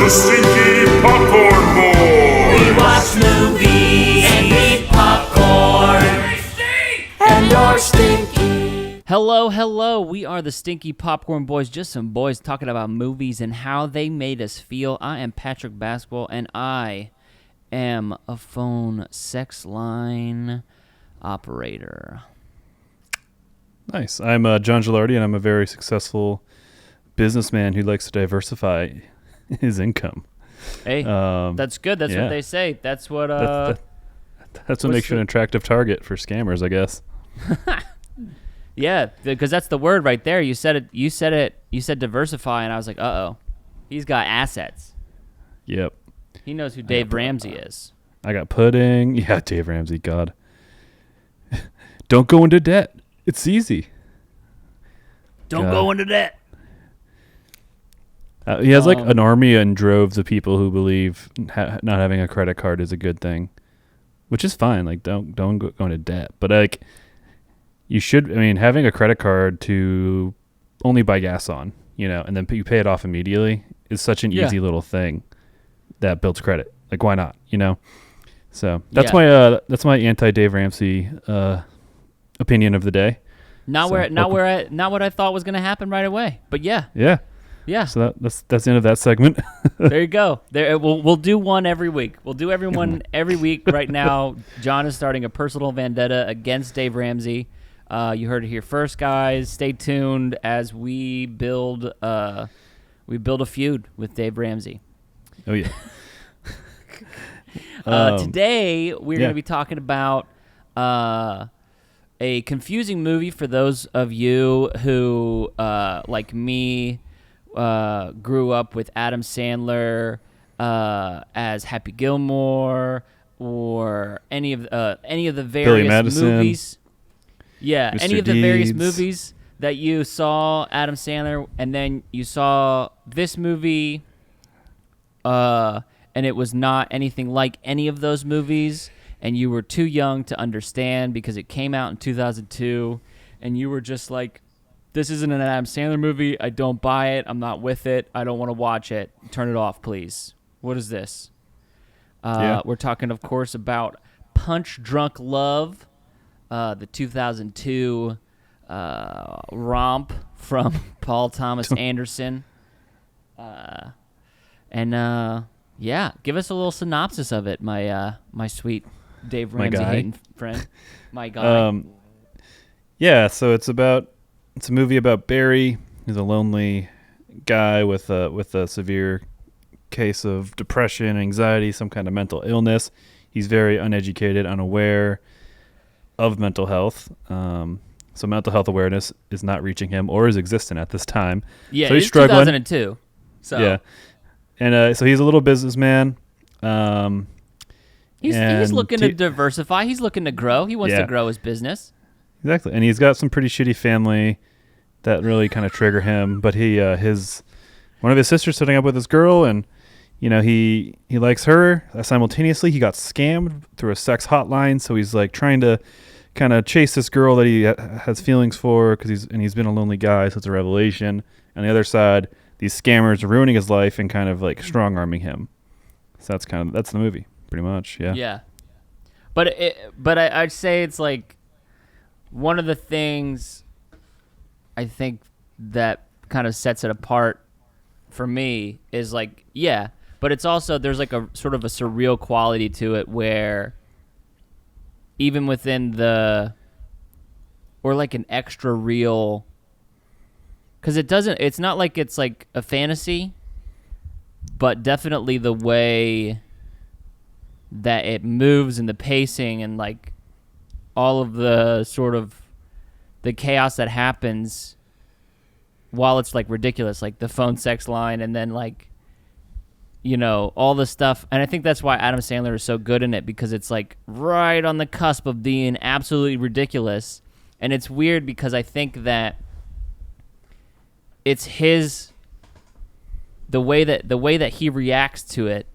the Stinky Popcorn Boys. We watch movies and eat popcorn. And are stinky. Hello. We are the Stinky Popcorn Boys, just some boys talking about movies and how they made us feel. I am Patrick Basketball, and I am a phone sex line operator. Nice. I'm John Gilardi, and I'm a very successful businessman who likes to diversify his income. Hey, that's good. That's what they say. That's what that's what makes you an attractive target for scammers, I guess. Yeah, because that's the word right there. You said it. You said diversify, and I was like, uh-oh. He's got assets. Yep. He knows who Dave Ramsey is. I got pudding. Yeah, Dave Ramsey, God. Don't go into debt. It's easy. Don't go into debt. He has like an army and droves of people who believe not having a credit card is a good thing, which is fine. Like, don't go into debt. But like, you should. I mean, having a credit card to only buy gas on, and then you pay it off immediately is such an easy little thing that builds credit. Like, why not? So that's my anti Dave Ramsey opinion of the day. Not what I thought was going to happen right away. But yeah. So that's the end of that segment. There you go. We'll do one every week. We'll do everyone every week. Right now, John is starting a personal vendetta against Dave Ramsey. You heard it here first, guys. Stay tuned as we build a feud with Dave Ramsey. Oh yeah. Today we're going to be talking about a confusing movie for those of you who, like me, grew up with Adam Sandler as Happy Gilmore or any of the various movies. Yeah, Mr. any of the Deeds. various movies that you saw Adam Sandler, and then you saw this movie, and it was not anything like any of those movies, and you were too young to understand because it came out in 2002, and you were just like, this isn't an Adam Sandler movie. I don't buy it. I'm not with it. I don't want to watch it. Turn it off, please. What is this? We're talking, of course, about Punch Drunk Love, the 2002 romp from Paul Thomas Anderson. Give us a little synopsis of it, my sweet Dave Ramsey hating friend. My guy. So it's a movie about Barry. He's a lonely guy with a severe case of depression, anxiety, some kind of mental illness. He's very uneducated, unaware of mental health. So mental health awareness is not reaching him or is existent at this time. Yeah, so he's it's struggling. 2002. So yeah, and so he's a little businessman. He's looking to diversify. He's looking to grow. He wants to grow his business. Exactly, and he's got some pretty shitty family that really kind of trigger him. But one of his sisters setting up with this girl, and he likes her. Simultaneously, he got scammed through a sex hotline, so he's like trying to kind of chase this girl that he has feelings for because he's been a lonely guy, so it's a revelation. On the other side, these scammers are ruining his life and kind of like strong arming him. So that's the movie, pretty much. Yeah. Yeah, but I'd say it's like one of the things I think that kind of sets it apart for me is like, but it's also, there's like a sort of a surreal quality to it where even within or like an extra real, because it's not like it's like a fantasy, but definitely the way that it moves and the pacing and like all of the sort of the chaos that happens while it's like ridiculous, like the phone sex line and then like, all the stuff. And I think that's why Adam Sandler is so good in it, because it's like right on the cusp of being absolutely ridiculous. And it's weird because I think that it's the way that he reacts to it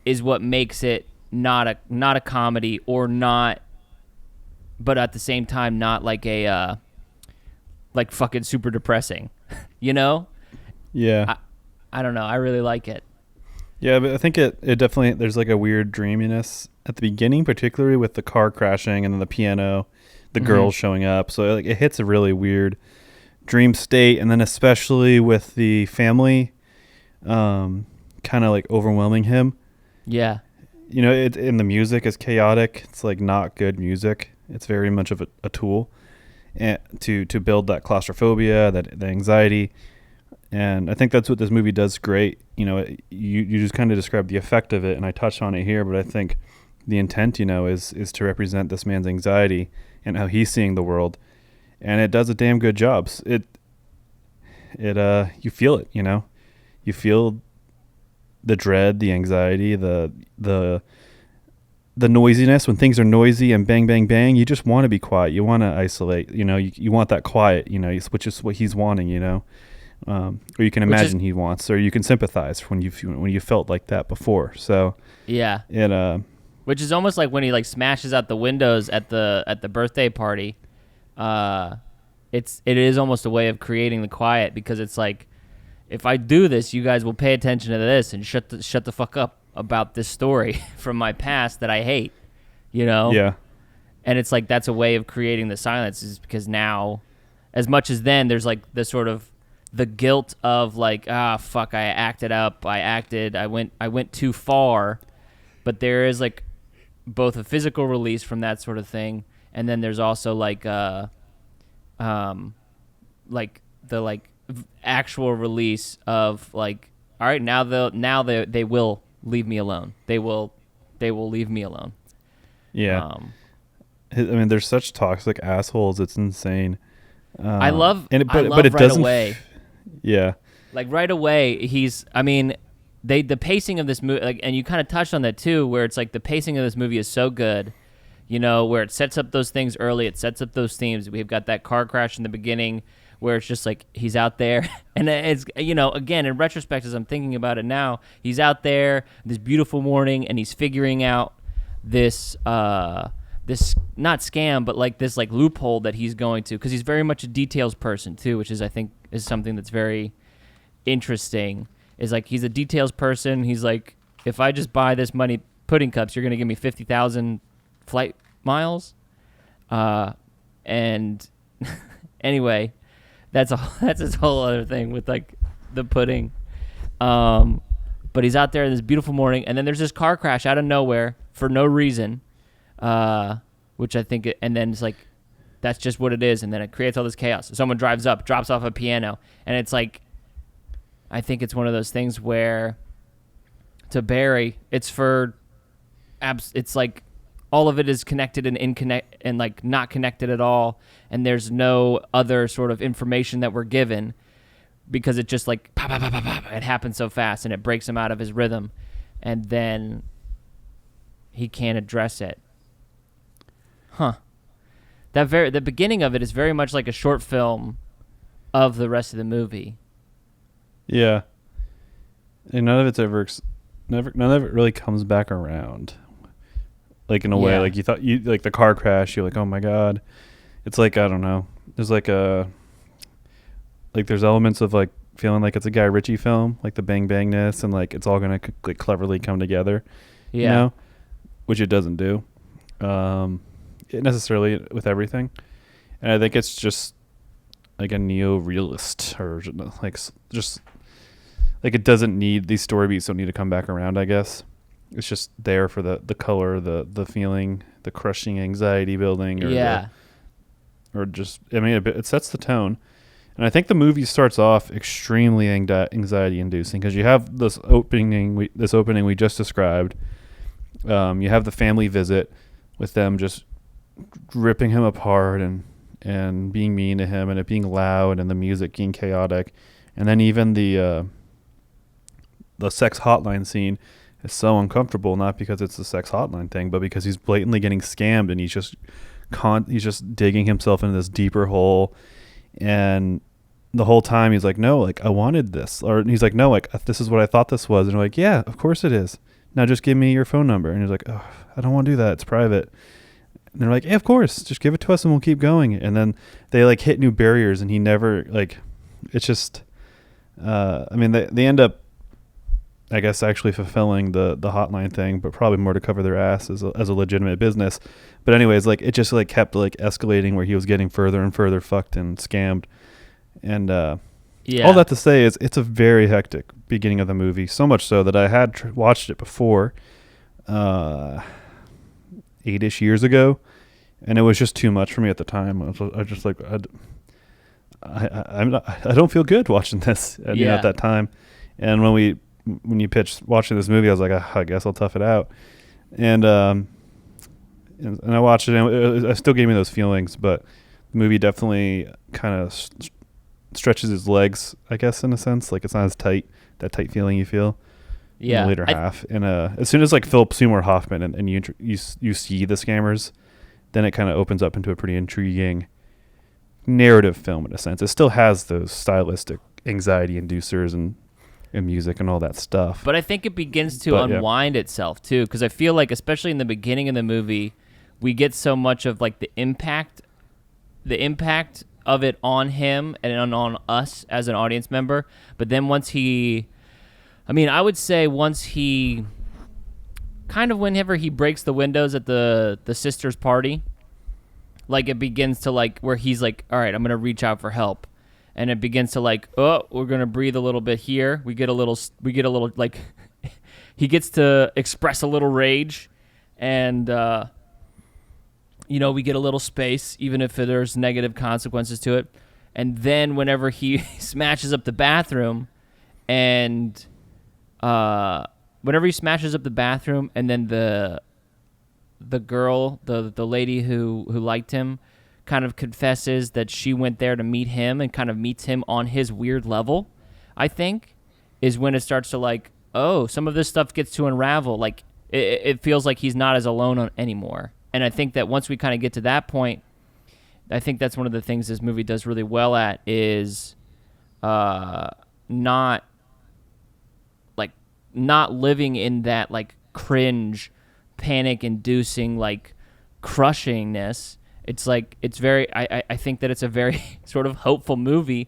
is what makes it not a comedy or not, but at the same time not like a like fucking super depressing, Yeah. I don't know. I really like it. Yeah, but I think it definitely, there's like a weird dreaminess at the beginning, particularly with the car crashing and then the piano, the girls showing up. So like it hits a really weird dream state, and then especially with the family kind of like overwhelming him. Yeah. You know, and the music is chaotic. It's like not good music. It's very much of a tool and to build that claustrophobia, that the anxiety. And I think that's what this movie does great. You know, you just kind of described the effect of it, and I touched on it here, but I think the intent, you know, is to represent this man's anxiety and how he's seeing the world. And it does a damn good job. You feel it, you know. You feel the dread, the anxiety, the noisiness. When things are noisy and bang, bang, bang, you just want to be quiet. You want to isolate, you know, you want that quiet, you know, which is what he's wanting, you know. Or you can imagine he wants, or you can sympathize when you felt like that before. So yeah, which is almost like when he like smashes out the windows at the birthday party. It is almost a way of creating the quiet, because it's like, if I do this, you guys will pay attention to this and shut the fuck up about this story from my past that I hate, you know? Yeah. And it's like, that's a way of creating the silence, is because now, as much as then, there's like the sort of the guilt of like, fuck, I acted up, I went too far. But there is like both a physical release from that sort of thing, and then there's also like the actual release of like, all right, now they will leave me alone. They will leave me alone. Yeah. I mean, they're such toxic assholes. It's insane. I love it right doesn't away. Yeah. Like right away, the pacing of this movie, like, and you kind of touched on that too, where it's like the pacing of this movie is so good, you know, where it sets up those things early, it sets up those themes. We've got that car crash in the beginning where it's just like he's out there, and it's, you know, again, in retrospect, as I'm thinking about it now, he's out there this beautiful morning, and he's figuring out this not scam, but like this like loophole that he's going to, because he's very much a details person too, which is, I think, is something that's very interesting. Is like, he's a details person. He's like, if I just buy this money pudding cups, you're gonna give me 50,000 flight miles. And anyway, that's his whole other thing with like the pudding. But he's out there this beautiful morning, and then there's this car crash out of nowhere for no reason, which I think, and then it's like, that's just what it is, and then it creates all this chaos. Someone drives up, drops off a piano, and it's like, I think it's one of those things where, to Barry, it's like all of it is connected and like not connected at all, and there's no other sort of information that we're given, because it just like pop, pop, pop, pop, pop, it happens so fast, and it breaks him out of his rhythm, and then he can't address it. The beginning of it is very much like a short film of the rest of the movie. Yeah. And none of it really comes back around. Like, in a way, like, you thought, like the car crash, you're like, oh my God. It's like, I don't know. There's like there's elements of like feeling like it's a Guy Ritchie film, like the bang bangness, and like it's all going to like cleverly come together. Yeah. You know? Which it doesn't do. Necessarily with everything. And I think it's just like a neo-realist, or like just like, it doesn't need, these story beats don't need to come back around, I guess. It's just there for the color, the feeling, the crushing anxiety building, or it sets the tone. And I think the movie starts off extremely anxiety inducing, because you have this opening we just described. You have the family visit with them just ripping him apart and being mean to him, and it being loud, and the music being chaotic. And then even the sex hotline scene is so uncomfortable, not because it's the sex hotline thing, but because he's blatantly getting scammed, and he's just digging himself into this deeper hole. And the whole time he's like, no, like, I wanted this. Or he's like, no, like, this is what I thought this was. And I'm like, yeah, of course it is. Now just give me your phone number. And he's like, oh, I don't want to do that. It's private. And they're like, yeah, of course, just give it to us and we'll keep going. And then they like hit new barriers, and he never, like, it's just, I mean, they end up I guess actually fulfilling the hotline thing, but probably more to cover their ass as a legitimate business. But anyways, like it just like kept like escalating where he was getting further and further fucked and scammed. And all that to say is it's a very hectic beginning of the movie, so much so that I had watched it before 8-ish years ago, and it was just too much for me at the time. I was just like, I don't feel good watching this at that time. And when you pitched watching this movie, I was like, I guess I'll tough it out. And I watched it, and it still gave me those feelings, but the movie definitely kind of stretches its legs, I guess, in a sense. Like, it's not as tight, that tight feeling you feel in the later half. And as soon as like Philip Seymour Hoffman and you see the scammers, then it kind of opens up into a pretty intriguing narrative film in a sense. It still has those stylistic anxiety inducers and music and all that stuff. But I think it begins to unwind itself too, because I feel like, especially in the beginning of the movie, we get so much of like the impact of it on him and on us as an audience member. But then once he kind of whenever he breaks the windows at the sister's party, like it begins to like where he's like, all right, I'm going to reach out for help. And it begins to like, oh, we're going to breathe a little bit here. We get a little like he gets to express a little rage, and we get a little space, even if there's negative consequences to it. And then whenever he smashes up the bathroom, and then the girl, the lady who liked him, kind of confesses that she went there to meet him and kind of meets him on his weird level, I think, is when it starts to like, oh, some of this stuff gets to unravel. Like, it feels like he's not as alone anymore. And I think that once we kind of get to that point, I think that's one of the things this movie does really well at is not living in that like cringe, panic-inducing like crushingness. It's like it's very. I think that it's a very sort of hopeful movie,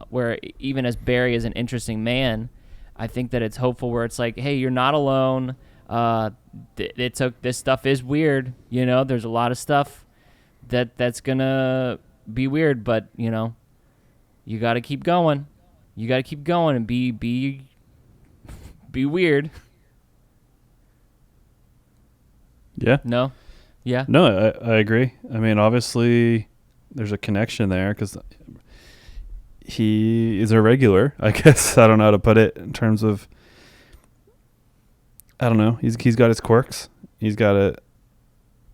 where even as Barry is an interesting man, I think that it's hopeful where it's like, hey, you're not alone. This stuff is weird. There's a lot of stuff that's gonna be weird, but you got to keep going. You got to keep going and be weird. Yeah. No. Yeah. No, I agree. I mean, obviously, there's a connection there because he is a regular, I guess. I don't know how to put it in terms of, I don't know. He's got his quirks. He's got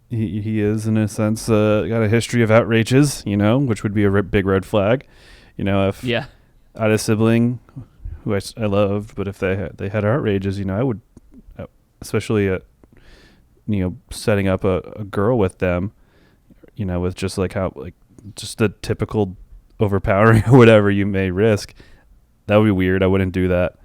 he is, in a sense, got a history of outrages, which would be a big red flag. If I had a sibling who I loved, but if they had outrages, I would, especially setting up a girl with them, with just like how, like, just the typical overpowering or whatever you may risk, that would be weird. I wouldn't do that.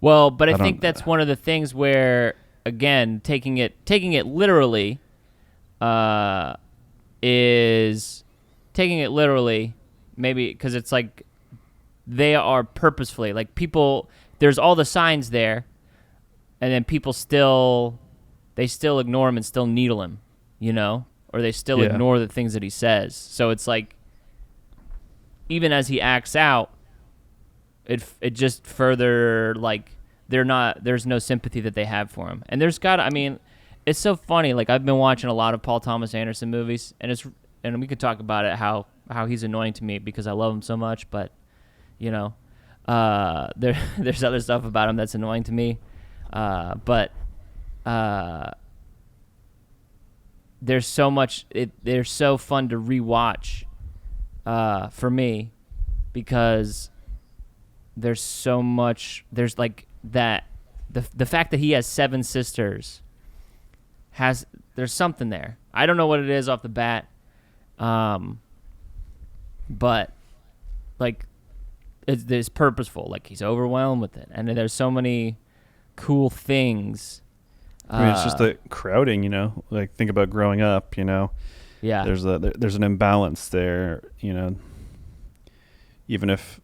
Well, but I think that's one of the things where, again, taking it literally, is taking it literally, maybe because it's like they are purposefully, like, people, there's all the signs there, and then people still ignore him and still needle him, or they still ignore the things that he says. So it's like, even as he acts out, it just further, like, there's no sympathy that they have for him. And it's so funny. Like, I've been watching a lot of Paul Thomas Anderson movies, and we could talk about it, how he's annoying to me because I love him so much, but there's other stuff about him that's annoying to me. But there's so much. They're so fun to rewatch for me because there's so much. There's like that. The fact that he has 7 sisters there's something there. I don't know what it is off the bat, but like it's purposeful. Like, he's overwhelmed with it, and there's so many cool things. I mean, it's just the crowding, like, think about growing up, yeah, there's an imbalance there, even if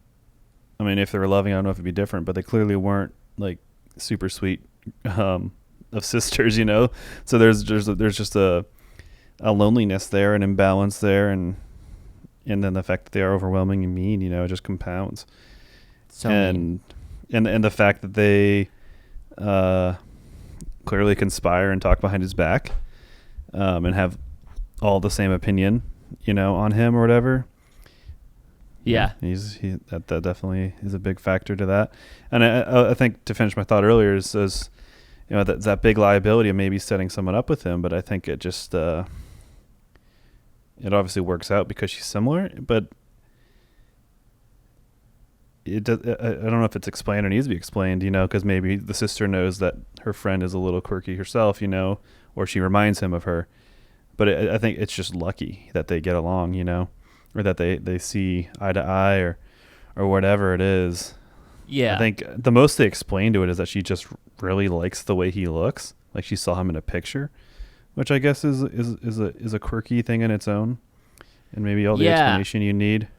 I mean, if they were loving, I don't know if it'd be different, but they clearly weren't like super sweet of sisters, you know. So there's just a loneliness there, an imbalance there, and then the fact that they are overwhelming and mean, you know, it just compounds. So and the fact that they clearly conspire and talk behind his back, and have all the same opinion, you know, on him or whatever. Yeah, that definitely is a big factor to that. And I think, to finish my thought earlier, is you know, that big liability of maybe setting someone up with him, but I think it just it obviously works out because she's similar, but I don't know if it's explained or needs to be explained, you know, because maybe the sister knows that her friend is a little quirky herself, you know, or she reminds him of her. But I think it's just lucky that they get along, you know, or that they see eye to eye or whatever it is. Yeah. I think the most they explain to it is that she just really likes the way he looks. Like she saw him in a picture, which I guess is a quirky thing in its own, and maybe all the explanation you need.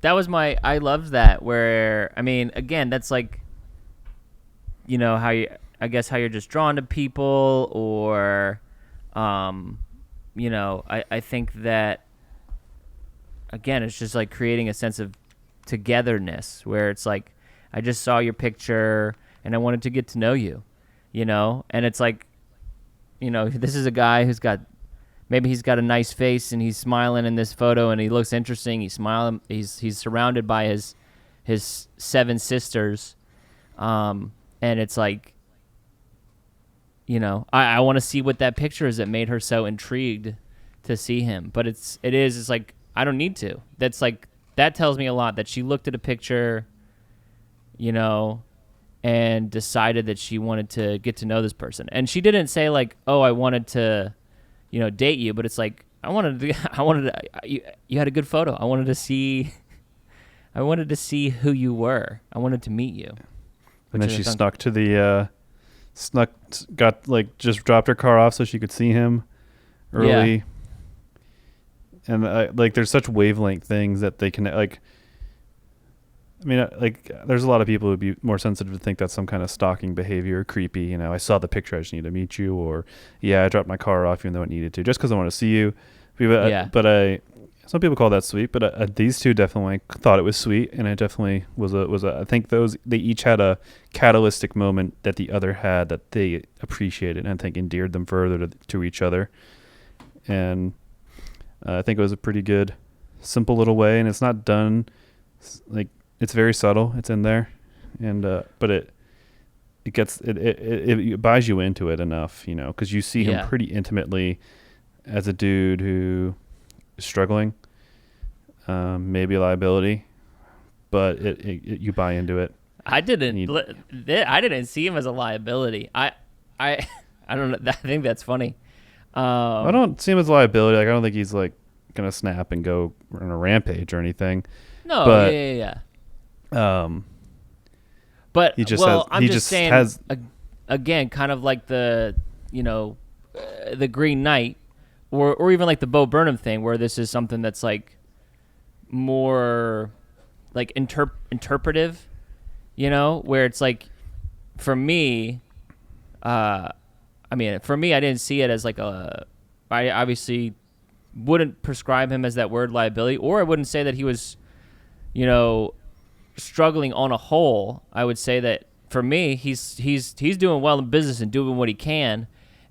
That was I loved that, where, I mean, again, that's like, you know, how you're just drawn to people, or, you know, I think that, again, it's just like creating a sense of togetherness, where it's like, I just saw your picture and I wanted to get to know you, you know, and it's like, you know, this is a guy who's got, maybe he's got a nice face and he's smiling in this photo and he looks interesting. He's smiling. He's surrounded by his 7 sisters. And it's like, you know, I want to see what that picture is that made her so intrigued to see him. But it's like, I don't need to. That's like, that tells me a lot, that she looked at a picture, you know, and decided that she wanted to get to know this person. And she didn't say like, oh, I wanted to, you know, date you, but it's like, you had a good photo. I wanted to see who you were. I wanted to meet you. And then she got like, just dropped her car off so she could see him early. Yeah. And like, there's such wavelength things that they can, like, I mean, like, there's a lot of people who'd be more sensitive to think that's some kind of stalking behavior, or creepy. You know, I saw the picture, I just need to meet you, or I dropped my car off even though it needed to, just because I want to see you. But some people call that sweet, but these two definitely thought it was sweet, and it definitely was I think they each had a catalytic moment that the other had that they appreciated, and I think endeared them further to each other. And I think it was a pretty good, simple little way, and it's not done like, it's very subtle. It's in there, and but it buys you into it enough, you know, because you see him pretty intimately as a dude who is struggling, maybe a liability, but you buy into it. I didn't see him as a liability. I don't know. I think that's funny. I don't see him as a liability. Like, I don't think he's like gonna snap and go on a rampage or anything. No, but, yeah. But he just has again, kind of like the, you know, the Green Knight, or even like the Bo Burnham thing, where this is something that's like more like interpretive, you know, where it's like, for me, I didn't see it as like I obviously wouldn't prescribe him as that word liability, or I wouldn't say that he was, you know, struggling on a whole. I would say that for me, he's doing well in business and doing what he can,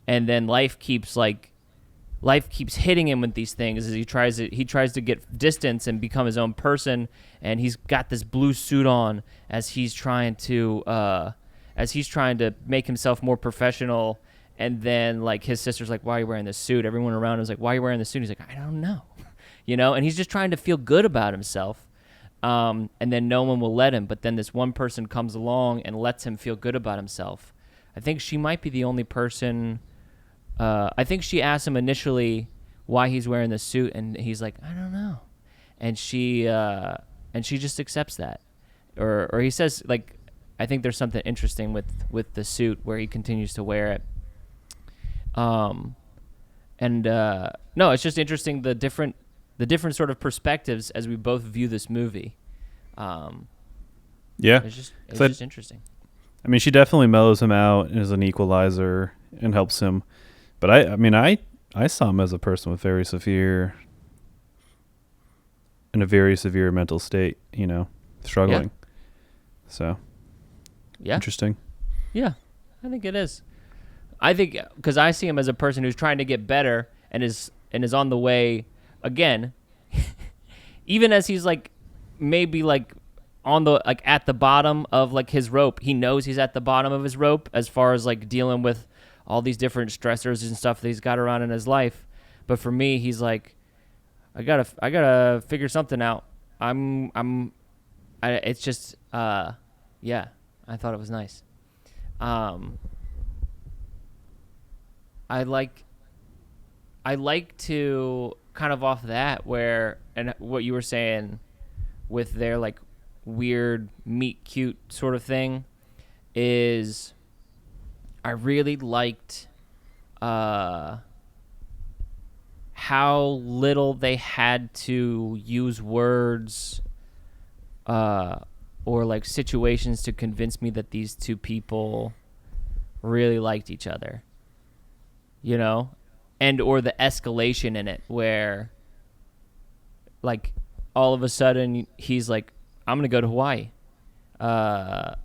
and then life keeps hitting him with these things as he tries to get distance and become his own person, and he's got this blue suit on as he's trying to make himself more professional. And then, like, his sister's like, why are you wearing this suit? Everyone around him is like, why are you wearing this suit? He's like, I don't know. You know, and he's just trying to feel good about himself. And then no one will let him. But then this one person comes along and lets him feel good about himself. I think she might be the only person. I think she asked him initially why he's wearing the suit, and he's like, I don't know. And she just accepts that. Or he says, like, I think there's something interesting with the suit where he continues to wear it. No, it's just interesting, the different sort of perspectives as we both view this movie. Yeah. It's So just interesting. I mean, she definitely mellows him out and is an equalizer and helps him. But I saw him as a person with in a very severe mental state, struggling. So, Yeah. interesting. Yeah, I think it is. I think because I see him as a person who's trying to get better and is on the way again. Even as he's like maybe like on the like at the bottom of like his rope, he knows he's at the bottom of his rope as far as like dealing with all these different stressors and stuff that he's got around in his life. But for me, he's like, I gotta figure something out. It's just yeah, I thought it was nice. I like to kind of off that where, and what you were saying with their like weird meet cute sort of thing is I really liked how little they had to use words or like situations to convince me that these two people really liked each other, and or the escalation in it where like all of a sudden he's like, I'm gonna go to Hawaii. I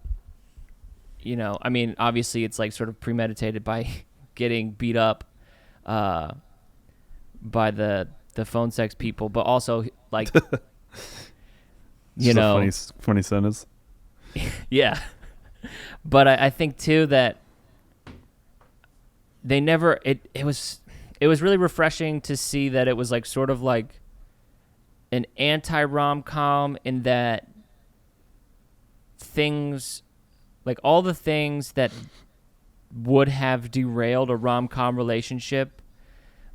mean, obviously it's like sort of premeditated by getting beat up by the phone sex people, but also like funny sentence. Yeah. But I think too that they never it was really refreshing to see that it was like sort of like an anti-rom-com in that things like all the things that would have derailed a rom-com relationship,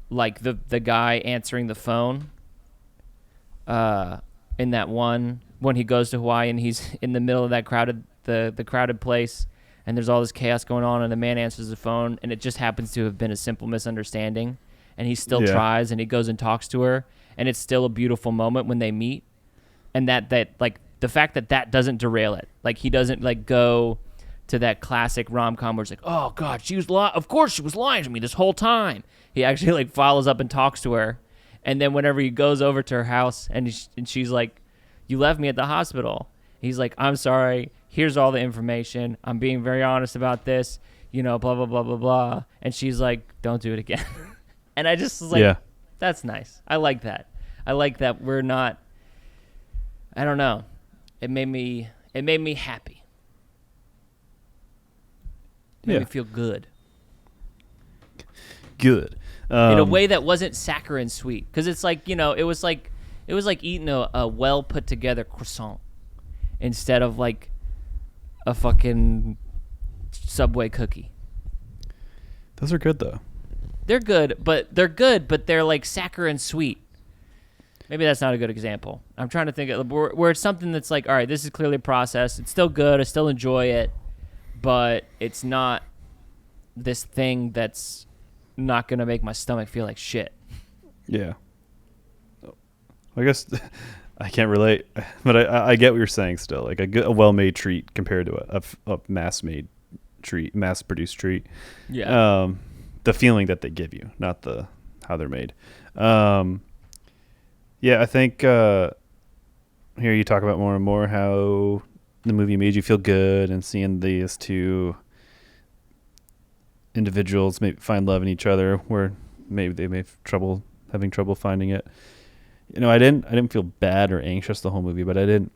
like the guy answering the phone in that one when he goes to Hawaii and he's in the middle of that the crowded place and there's all this chaos going on and the man answers the phone and it just happens to have been a simple misunderstanding and he still tries and he goes and talks to her and it's still a beautiful moment when they meet, and that like the fact that doesn't derail it. Like he doesn't like go to that classic rom-com where it's like, oh God, she was of course she was lying to me this whole time. He actually like follows up and talks to her, and then whenever he goes over to her house and she's like, you left me at the hospital. He's like, I'm sorry. Here's all the information. I'm being very honest about this, blah, blah, blah, blah, blah. And she's like, don't do it again. And I just was like, that's nice. I like that. I like that we're not, I don't know. It made me happy. It made me feel good. Good. In a way that wasn't saccharine sweet. Because it's like, it was like eating a well put together croissant instead of like a fucking Subway cookie. Those are good though. They're good, but they're like saccharine sweet. Maybe that's not a good example. I'm trying to think of where it's something that's like, all right, this is clearly processed. It's still good. I still enjoy it, but it's not this thing that's not going to make my stomach feel like shit. Yeah. I guess I can't relate, but I get what you're saying still. Like a well-made treat compared to a mass-made treat, mass-produced treat. Yeah. The feeling that they give you, not how they're made. Yeah, I think here you talk about more and more how the movie made you feel good and seeing these two individuals maybe find love in each other where maybe they may have having trouble finding it. I didn't feel bad or anxious the whole movie, but I didn't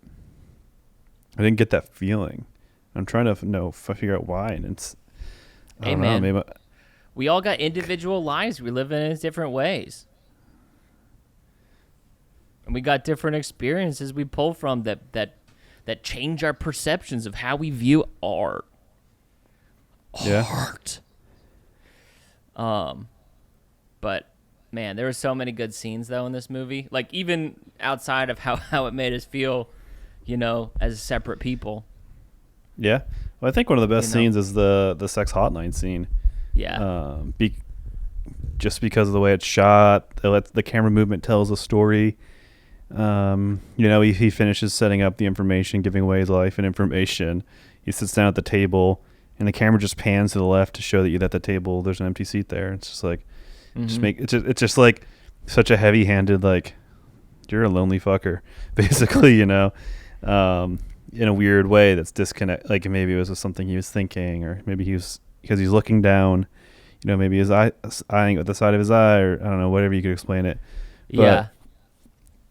get that feeling. I'm trying to figure out why, and it's I don't know, maybe we all got individual lives we live in different ways. And we got different experiences we pull from that change our perceptions of how we view art. Yeah. Art. But man, there were so many good scenes though in this movie. Like even outside of how it made us feel, as separate people. Yeah. Well, I think one of the best scenes is the Sex Hotline scene. Yeah. Just because of the way it's shot, the camera movement tells a story. He finishes setting up the information, giving away his life and information. He sits down at the table, and the camera just pans to the left to show that you at the table there's an empty seat there. It's just like, it's just like such a heavy-handed, like, you're a lonely fucker, basically, in a weird way that's disconnect. Like maybe it was just something he was thinking, or maybe because he's looking down, maybe his eye eyeing at the side of his eye, or I don't know, whatever you could explain it. But,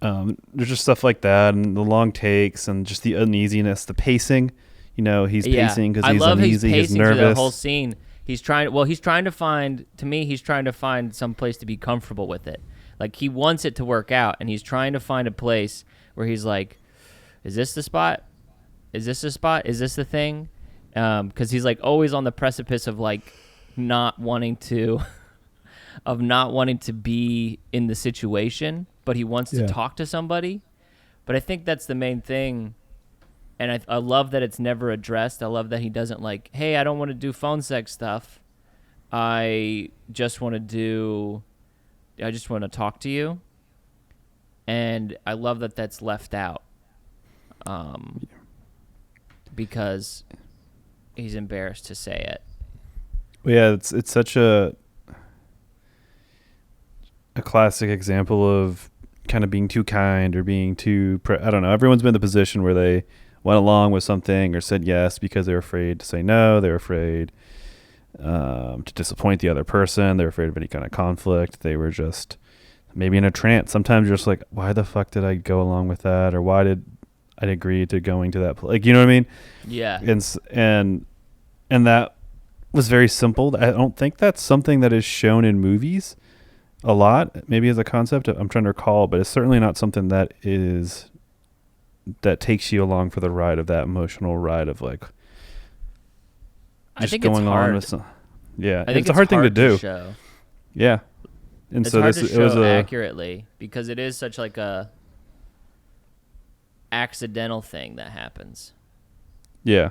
there's just stuff like that, and the long takes, and just the uneasiness, the pacing. He's pacing because he's uneasy, he's nervous. Through the whole scene. He's trying to find some place to be comfortable with it. Like he wants it to work out, and he's trying to find a place where he's like, is this the spot? Is this the spot? Is this the thing? Because he's like always on the precipice of like not wanting to be in the situation, but he wants to talk to somebody. But I think that's the main thing. And I love that it's never addressed. I love that he doesn't like, hey, I don't want to do phone sex stuff. I just want to talk to you. And I love that that's left out. Because he's embarrassed to say it. Well, yeah, it's such a classic example of kind of being too kind or being too I don't know. Everyone's been in the position where they went along with something or said yes because they were afraid to say no. They were afraid to disappoint the other person. They were afraid of any kind of conflict. They were just maybe in a trance. Sometimes you're just like, why the fuck did I go along with that? Or why did I agree to going to that place? Like, you know what I mean? Yeah. And that was very simple. I don't think that's something that is shown in movies a lot, maybe as a concept. I'm trying to recall, but it's certainly not something that takes you along for the ride of that emotional ride of like just I think going it's hard. On with some, yeah, I think it's a hard thing to do. Show. Yeah, and it's so hard to show accurately because it is such like a accidental thing that happens. Yeah,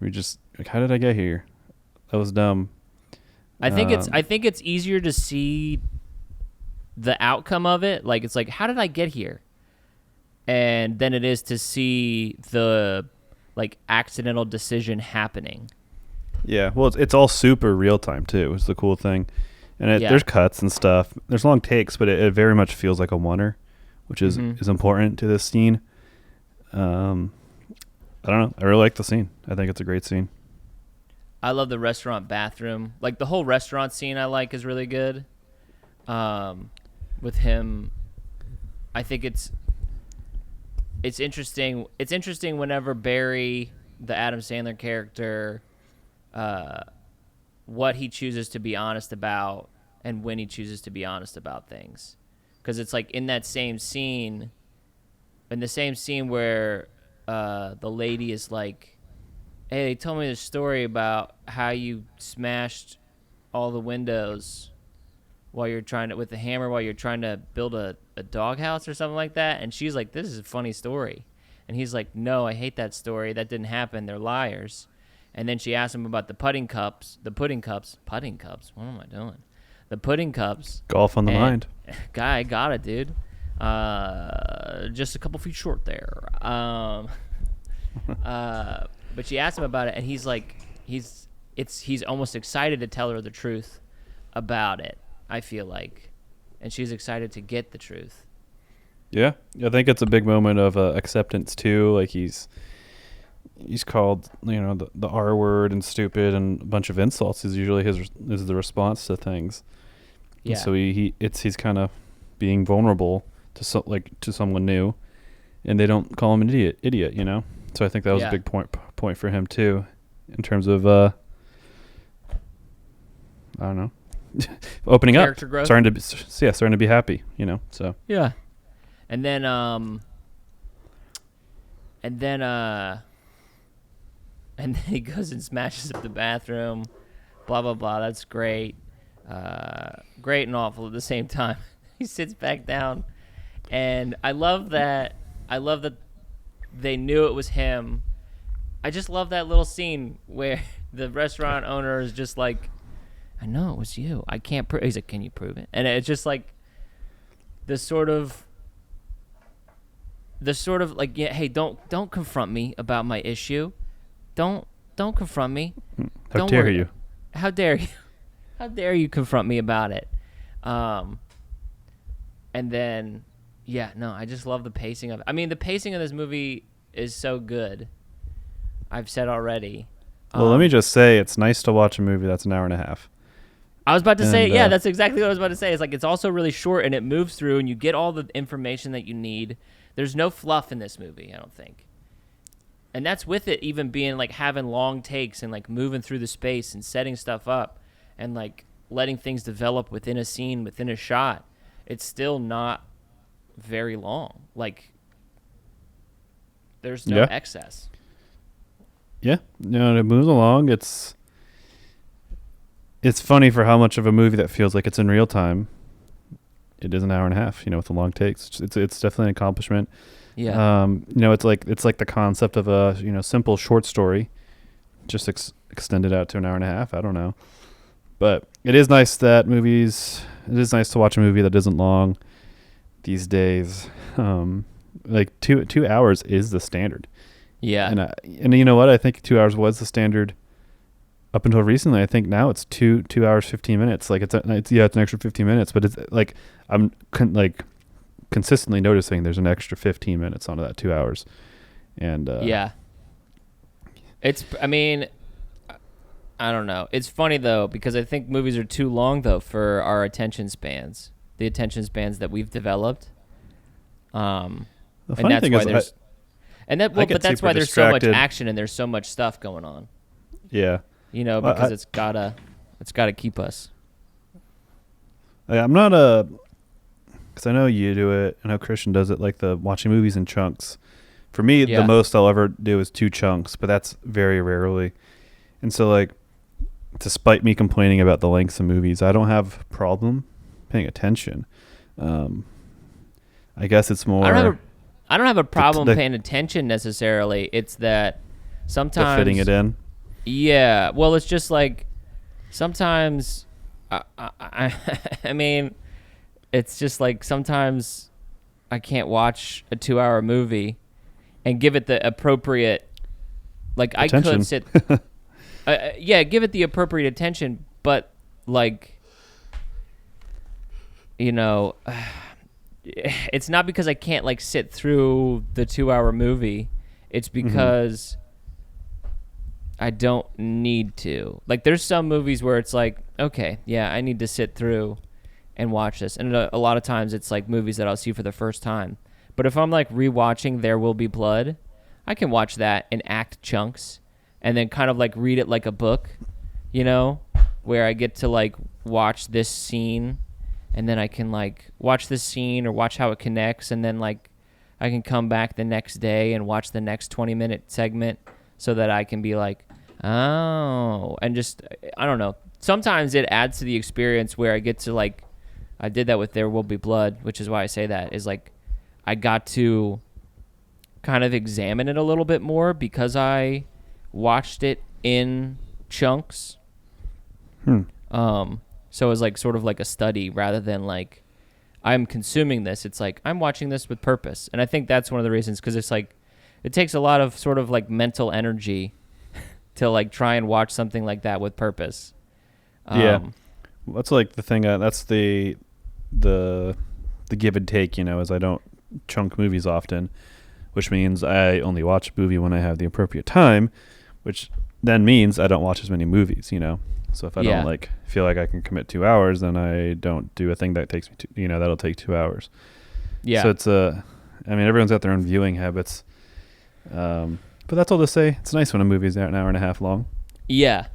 we just like, how did I get here? That was dumb. I think it's easier to see the outcome of it. Like it's like, how did I get here? And then it is to see the like accidental decision happening. Yeah, well, it's all super real time too. It's the cool thing, and there's cuts and stuff. There's long takes, but it very much feels like a oneer, which is important to this scene. I don't know. I really like the scene. I think it's a great scene. I love the restaurant bathroom. Like the whole restaurant scene, I like is really good. With him, I think it's interesting. It's interesting whenever Barry, the Adam Sandler character, what he chooses to be honest about and when he chooses to be honest about things. Because it's like in the same scene where the lady is like, hey, they told me this story about how you smashed all the windows with the hammer while you're trying to build a doghouse or something like that. And she's like, this is a funny story. And he's like, no, I hate that story. That didn't happen. They're liars. And then she asked him about the pudding cups. What am I doing? The pudding cups. Golf on the mind. Guy, I got it, dude. Just a couple feet short there. But she asked him about it, and he's like, he's almost excited to tell her the truth about it, I feel like. And she's excited to get the truth. Yeah, I think it's a big moment of acceptance too. Like he's called, the R word and stupid and a bunch of insults is usually is the response to things. Yeah. And so he's kind of being vulnerable to someone new, and they don't call him an idiot. So I think that was a big point for him too, in terms of I don't know, opening character up, growth. starting to be happy. So yeah, and then he goes and smashes up the bathroom. Blah blah blah. That's great, great and awful at the same time. He sits back down, and I love that they knew it was him. I just love that little scene where the restaurant owner is just like, I know it was you. I can't prove. He's like, can you prove it? And it's just like the sort of the sort of like, yeah, hey, don't confront me about my issue. Don't confront me. How dare you? How dare you? How dare you confront me about it? And then, yeah, no, I just love the pacing of it. I mean, the pacing of this movie is so good. I've said already. Well, let me just say, it's nice to watch a movie that's an hour and a half. I was about to say, yeah, that's exactly what I was about to say. It's like it's also really short and it moves through and you get all the information that you need. There's no fluff in this movie, I don't think. And that's with it even being like having long takes and like moving through the space and setting stuff up and like letting things develop within a scene, within a shot. It's still not very long. Like there's no excess. Yeah, no, it moves along. It's funny for how much of a movie that feels like it's in real time. It is an hour and a half, with the long takes. It's definitely an accomplishment. Yeah. It's like the concept of a simple short story, just extended out to an hour and a half. I don't know, but it is nice that it is nice to watch a movie that isn't long these days. Like 2 hours is the standard. Yeah. And you know what? I think 2 hours was the standard up until recently. I think now it's 2 hours 15 minutes. Like it's an extra 15 minutes, but it's like I'm consistently noticing there's an extra 15 minutes onto that 2 hours. And yeah. I mean, I don't know. It's funny though because I think movies are too long though for our attention spans. The attention spans that we've developed. And that's why there's but that's why there's so much action and there's so much stuff going on. Yeah. Because it's gotta keep us. I'm not because I know you do it. I know Christian does it, like the watching movies in chunks. For me, the most I'll ever do is 2 chunks, but that's very rarely. And so, like, despite me complaining about the lengths of movies, I don't have a problem paying attention. I guess it's more. I don't have a problem paying attention necessarily. It's that sometimes fitting it in. Yeah, well, it's just like sometimes. I mean, it's just like sometimes I can't watch a 2-hour movie and give it the appropriate. Like attention. I could sit. Give it the appropriate attention, but like, it's not because I can't like sit through the 2-hour movie. It's because I don't need to. Like there's some movies where it's like, okay, yeah, I need to sit through and watch this. And a lot of times it's like movies that I'll see for the first time. But if I'm like rewatching There Will Be Blood, I can watch that in act chunks and then kind of like read it like a book, where I get to like watch this scene and then I can like watch this scene or watch how it connects, and then like I can come back the next day and watch the next 20-minute segment so that I can be like, oh, and just, I don't know. Sometimes it adds to the experience where I get to like, I did that with There Will Be Blood, which is why I say that, is like I got to kind of examine it a little bit more because I watched it in chunks. So it was like sort of like a study rather than like I'm consuming this. It's like I'm watching this with purpose. And I think that's one of the reasons, because it's like it takes a lot of sort of like mental energy to like try and watch something like that with purpose. That's like the thing. That's the give and take, is I don't chunk movies often, which means I only watch a movie when I have the appropriate time, which then means I don't watch as many movies, So if I don't like feel like I can commit 2 hours, then I don't do a thing that takes me that'll take 2 hours. Yeah. So it's everyone's got their own viewing habits. But that's all to say. It's nice when a movie's an hour and a half long. Yeah.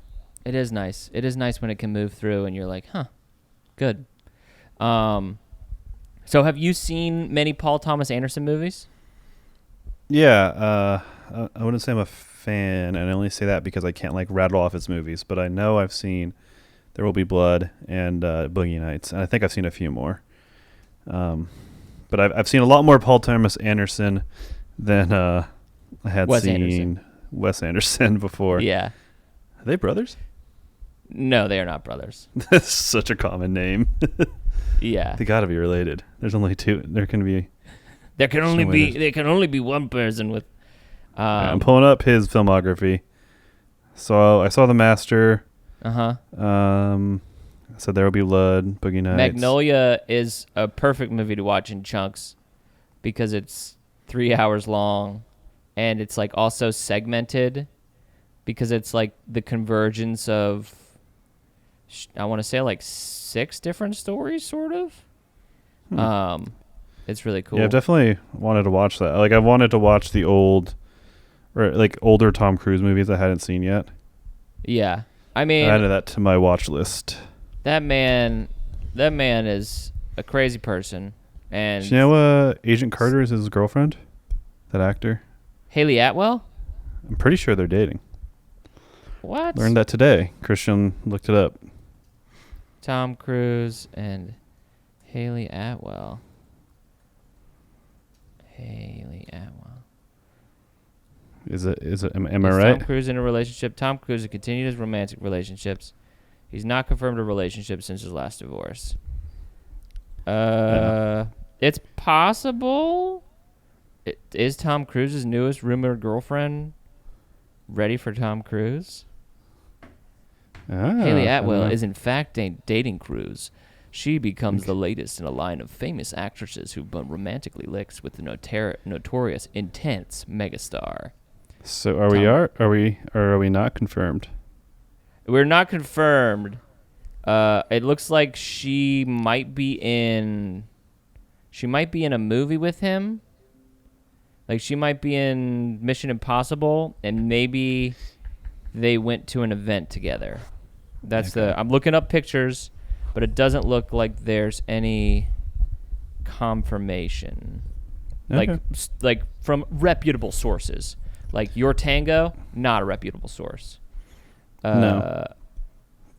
It is nice. It is nice when it can move through and you're like, huh, good. So have you seen many Paul Thomas Anderson movies? Yeah. I wouldn't say I'm a fan, and I only say that because I can't like rattle off his movies, but I know I've seen There Will Be Blood and Boogie Nights, and I think I've seen a few more. But I've seen a lot more Paul Thomas Anderson than I had seen Wes Anderson before. Yeah. Are they brothers? No, they are not brothers. That's such a common name. Yeah. They got to be related. There's only two. There can be There can only be one person with. Yeah, I'm pulling up his filmography. So I saw The Master. I said There Will Be Blood, Boogie Nights. Magnolia is a perfect movie to watch in chunks because it's 3 hours long, and it's like also segmented because it's like the convergence of, I want to say like 6 different stories, sort of. It's really cool. Yeah, I've definitely wanted to watch that. Like, I wanted to watch the older Tom Cruise movies I hadn't seen yet. Yeah. I mean, I added that to my watch list. That man is a crazy person. And Do you know Agent Carter is his girlfriend? That actor? Haley Atwell? I'm pretty sure they're dating. What? Learned that today. Christian looked it up. Tom Cruise and Haley Atwell. Am I right? Tom Cruise in a relationship? Tom Cruise has continued his romantic relationships. He's not confirmed a relationship since his last divorce. It's possible. Is Tom Cruise's newest rumored girlfriend ready for Tom Cruise? Haley Atwell is in fact dating Cruise. She becomes the latest in a line of famous actresses who've been romantically linked with the notorious intense megastar. So are we not confirmed? We're not confirmed. It looks like she might be in a movie with him. Like, she might be in Mission Impossible, and maybe they went to an event together. I'm looking up pictures, but it doesn't look like there's any confirmation. Okay. Like from reputable sources. Like Your Tango, not a reputable source. No.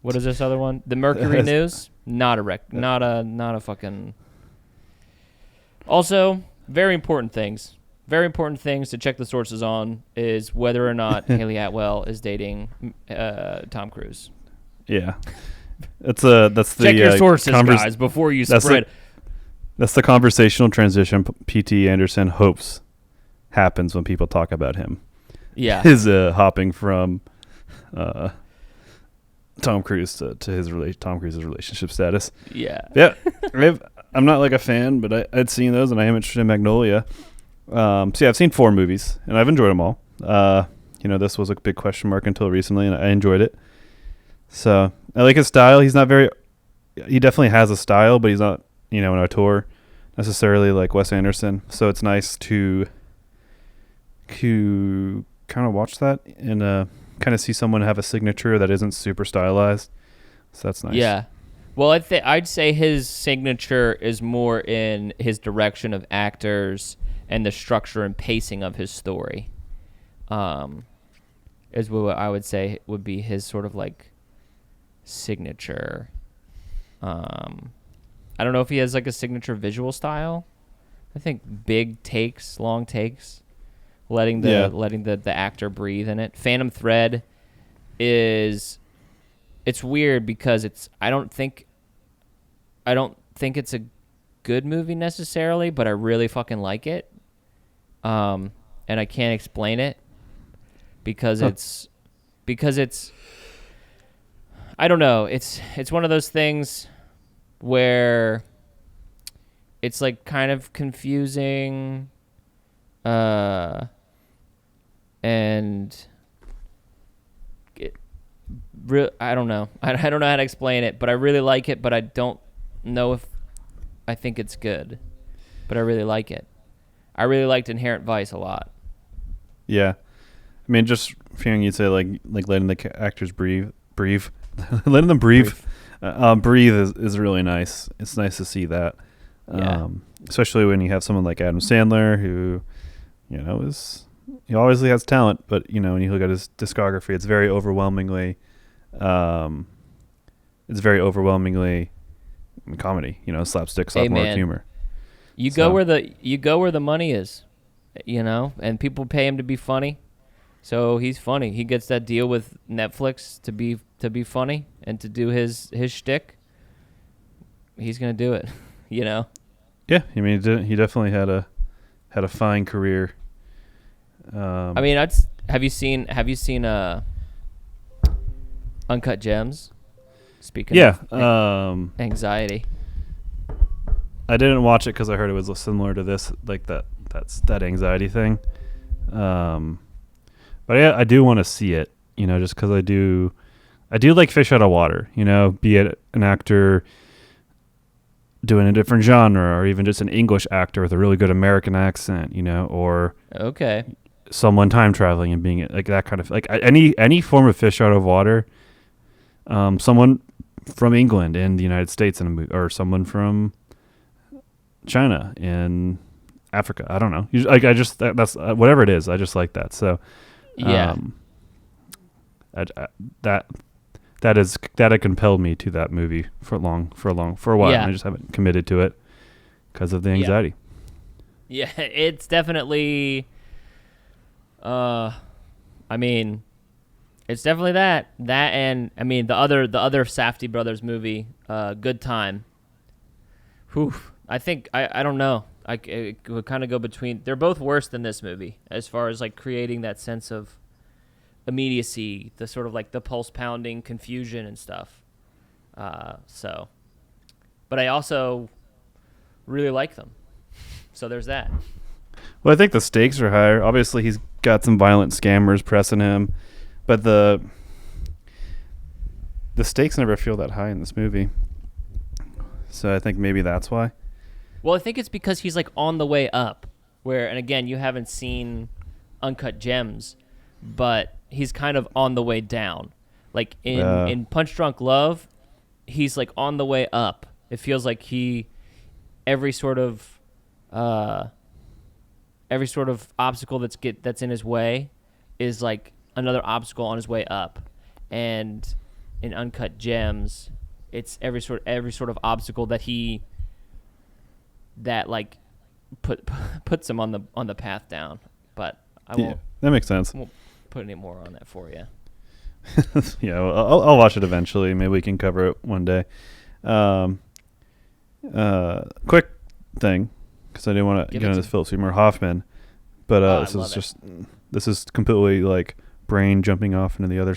What is this other one? The Mercury News, not a fucking. Also, very important things to check the sources on is whether or not Haley Atwell is dating Tom Cruise. Yeah, that's the check your sources, guys, before you spread. That's the conversational transition P.T. Anderson hopes happens when people talk about him. Yeah, his hopping from Tom Cruise to Tom Cruise's relationship status. Yeah. I'm not like a fan, but I'd seen those, and I am interested in Magnolia. So yeah, I've seen 4 movies, and I've enjoyed them all. This was a big question mark until recently, and I enjoyed it. So I like his style. He definitely has a style, but he's not, an auteur necessarily like Wes Anderson. So it's nice to kind of watch that and kind of see someone have a signature that isn't super stylized. So that's nice. Yeah. Well, I'd say his signature is more in his direction of actors and the structure and pacing of his story. Is what I would say would be his sort of like signature. I don't know if he has like a signature visual style. I think big takes, long takes, letting the actor breathe in it. Phantom Thread it's weird because I don't think it's a good movie necessarily, but I really fucking like it. And I can't explain it because it's I don't know. It's one of those things where it's like kind of confusing, and I don't know. I don't know how to explain it, but I really like it, but I don't know if I think it's good. But I really like it. I really liked Inherent Vice a lot. Yeah. I mean, just feeling you'd say like letting the actors breathe. Letting them breathe. Breathe is really nice. It's nice to see that. Yeah. Especially when you have someone like Adam Sandler who, he obviously has talent, but when you look at his discography, it's very overwhelmingly comedy, slapstick, sophomore humor. You go where the money is, and people pay him to be funny. So he's funny. He gets that deal with Netflix to be funny and to do his shtick. He's gonna do it, Yeah, I mean, he definitely had had a fine career. I mean, have you seen Uncut Gems? Speaking of anxiety. I didn't watch it because I heard it was similar to this, like that anxiety thing. But I do want to see it, just because I do like Fish Out of Water, be it an actor doing a different genre or even just an English actor with a really good American accent, or okay, someone time traveling and being like that kind of like any form of Fish Out of Water. Someone from England in the United States in a movie, or someone from China in Africa. I don't know. That's whatever it is. I just like that. So, yeah, that had compelled me to that movie for a while. Yeah. And I just haven't committed to it because of the anxiety. Yeah, it's definitely. I mean, it's definitely that, and I mean the other Safdie brothers movie, Good Time. Whew, I think I don't know. It would kind of go between. They're both worse than this movie as far as like creating that sense of immediacy, the sort of like the pulse pounding confusion and stuff. So, but I also really like them. So there's that. Well, I think the stakes are higher. Obviously, he's got some violent scammers pressing him, but the stakes never feel that high in this movie. So I think maybe that's why. Well, I think it's because he's like on the way up. And again, you haven't seen Uncut Gems, but he's kind of on the way down. Like in Punch Drunk Love, he's like on the way up. It feels like every sort of obstacle that's in his way is like another obstacle on his way up. And in Uncut Gems, it's every sort of obstacle that like puts him on the path down. But I won't. That makes sense. Won't put any more on that for you. Yeah, well, I'll watch it eventually. Maybe we can cover it one day. Quick thing, because I didn't want to get into this Philip Seymour Hoffman, but this is completely like brain jumping off into the other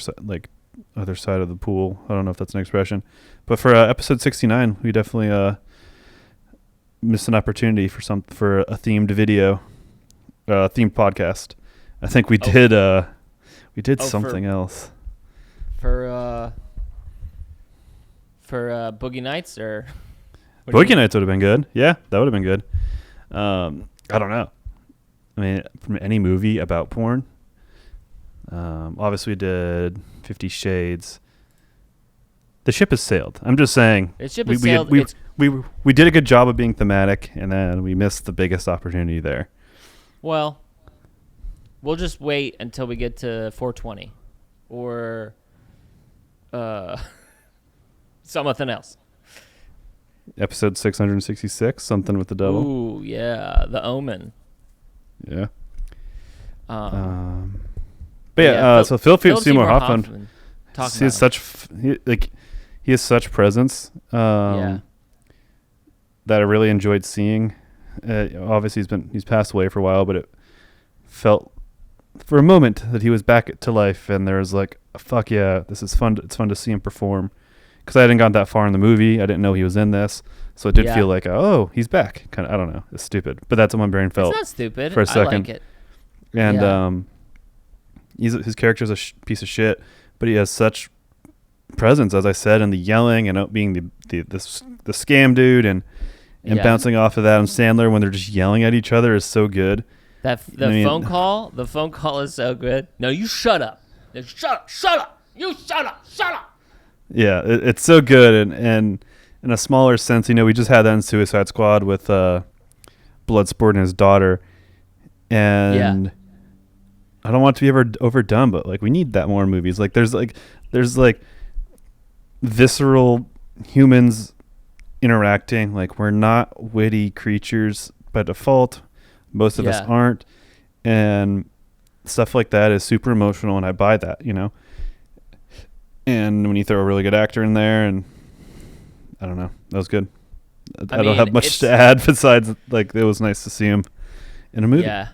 side of the pool. I don't know if that's an expression, but for episode 69, we definitely missed an opportunity for a themed video, themed podcast. I think we did something else for Boogie Nights, or Boogie Nights would have been good. Yeah, that would have been good. I don't know. I mean, from any movie about porn. Obviously, we did 50 Shades. The ship has sailed. I'm just saying. The ship has sailed. We did a good job of being thematic, and then we missed the biggest opportunity there. Well, we'll just wait until we get to 420, or something else. Episode 666, something with the devil. Ooh, yeah, The Omen. Yeah. But yeah, so Philip Seymour Hoffman he has such presence. That I really enjoyed seeing. Obviously, he's passed away for a while, but it felt for a moment that he was back to life, and there was like, fuck yeah, this is fun. It's fun to see him perform, because I hadn't gone that far in the movie. I didn't know he was in this, so it did feel like, oh, he's back. Kind of, I don't know, it's stupid, but that's what my brain felt. It's not stupid. For a second. I like it. And his character's a piece of shit, but he has such presence, as I said, and the yelling and being the scam dude and bouncing off of Adam Sandler when they're just yelling at each other is so good. The phone call is so good. No, you shut up. No, shut up. You shut up. Yeah, it's so good, and in a smaller sense, we just had that in Suicide Squad with Bloodsport and his daughter, and I don't want it to be ever overdone, but like we need that more in movies. Like there's visceral humans interacting. Like, we're not witty creatures by default. Most of us aren't, and stuff like that is super emotional, and I buy that, and when you throw a really good actor in there, and I don't know, that was good. I don't have much to add besides like it was nice to see him in a movie. Yeah.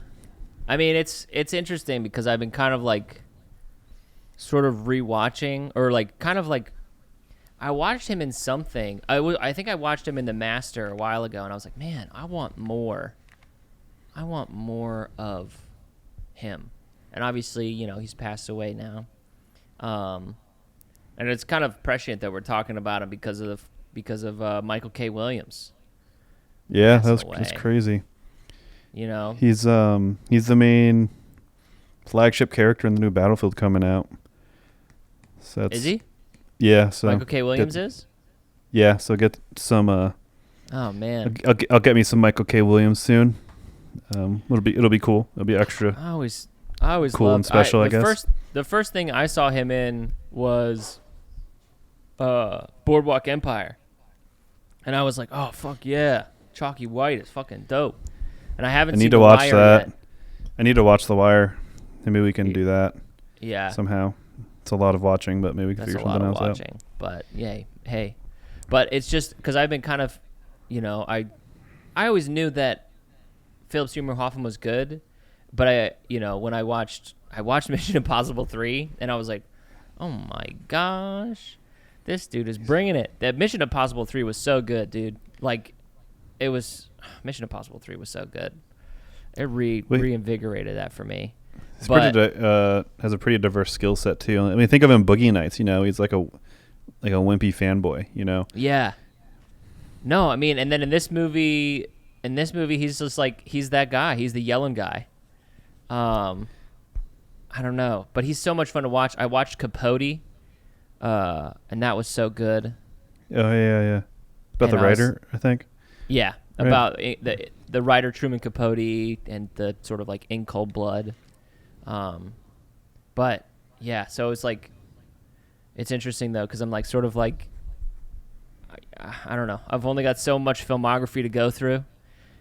I mean, it's interesting because I've been kind of like sort of rewatching or like kind of like I watched him in something. I think I watched him in The Master a while ago, and I was like, man, I want more. I want more of him. And obviously, you know, he's passed away now. And it's kind of prescient that we're talking about him because of Michael K. Williams. Yeah, Passing that's away. crazy. You know, He's the main flagship character in the new Battlefield coming out. So that's, is he? Yeah. So Michael K. Williams is? Yeah. So get some. Oh man, I'll get me some Michael K. Williams soon. It'll be cool. It'll be extra. I always Cool and loved, special, I guess. The first thing I saw him in was Boardwalk Empire, and I was like, oh fuck yeah, Chalky White is fucking dope. And I haven't. I need seen to The watch Wire that. yet. I need to watch The Wire. Maybe we can do that Yeah, somehow. It's a lot of watching, but maybe we can that's a figure lot something of else watching. out. But yay, hey, but it's just because I've been kind of, you know, I always knew that Philip Seymour Hoffman was good, but when I watched Mission Impossible 3, and I was like, oh my gosh, this dude is bringing it. That Mission Impossible 3 was so good, dude. Like, it was Mission Impossible 3 was so good. It reinvigorated that for me. He's But has a pretty diverse skill set too. I mean, think of him Boogie Nights. You know, he's like a wimpy fanboy. You know. yeah, no, I mean, and then in this movie, he's just like he's that guy. He's the yelling guy. I don't know, but he's so much fun to watch. I watched Capote, and that was so good. Oh yeah. About And the writer, I think. Yeah, Right. about the writer Truman Capote and the sort of like In Cold Blood. But yeah, so it's like it's interesting though because I'm like sort of like I don't know. I've only got so much filmography to go through,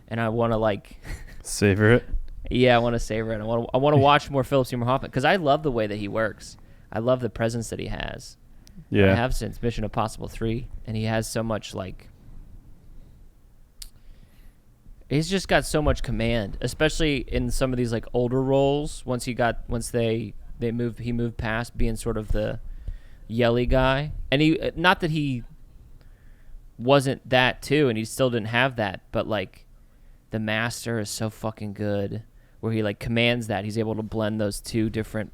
and I want to like Savor it. yeah, I want to savor it. I want to watch more Philip Seymour Hoffman because I love the way that he works. I love the presence that he has. Yeah. I have since Mission Impossible 3, and he has so much like. He's just got so much command, especially in some of these like older roles. He moved past being sort of the yelly guy, and he not that he wasn't that too, and he still didn't have that, but like the Master is so fucking good, where he like commands that. He's able to blend those two different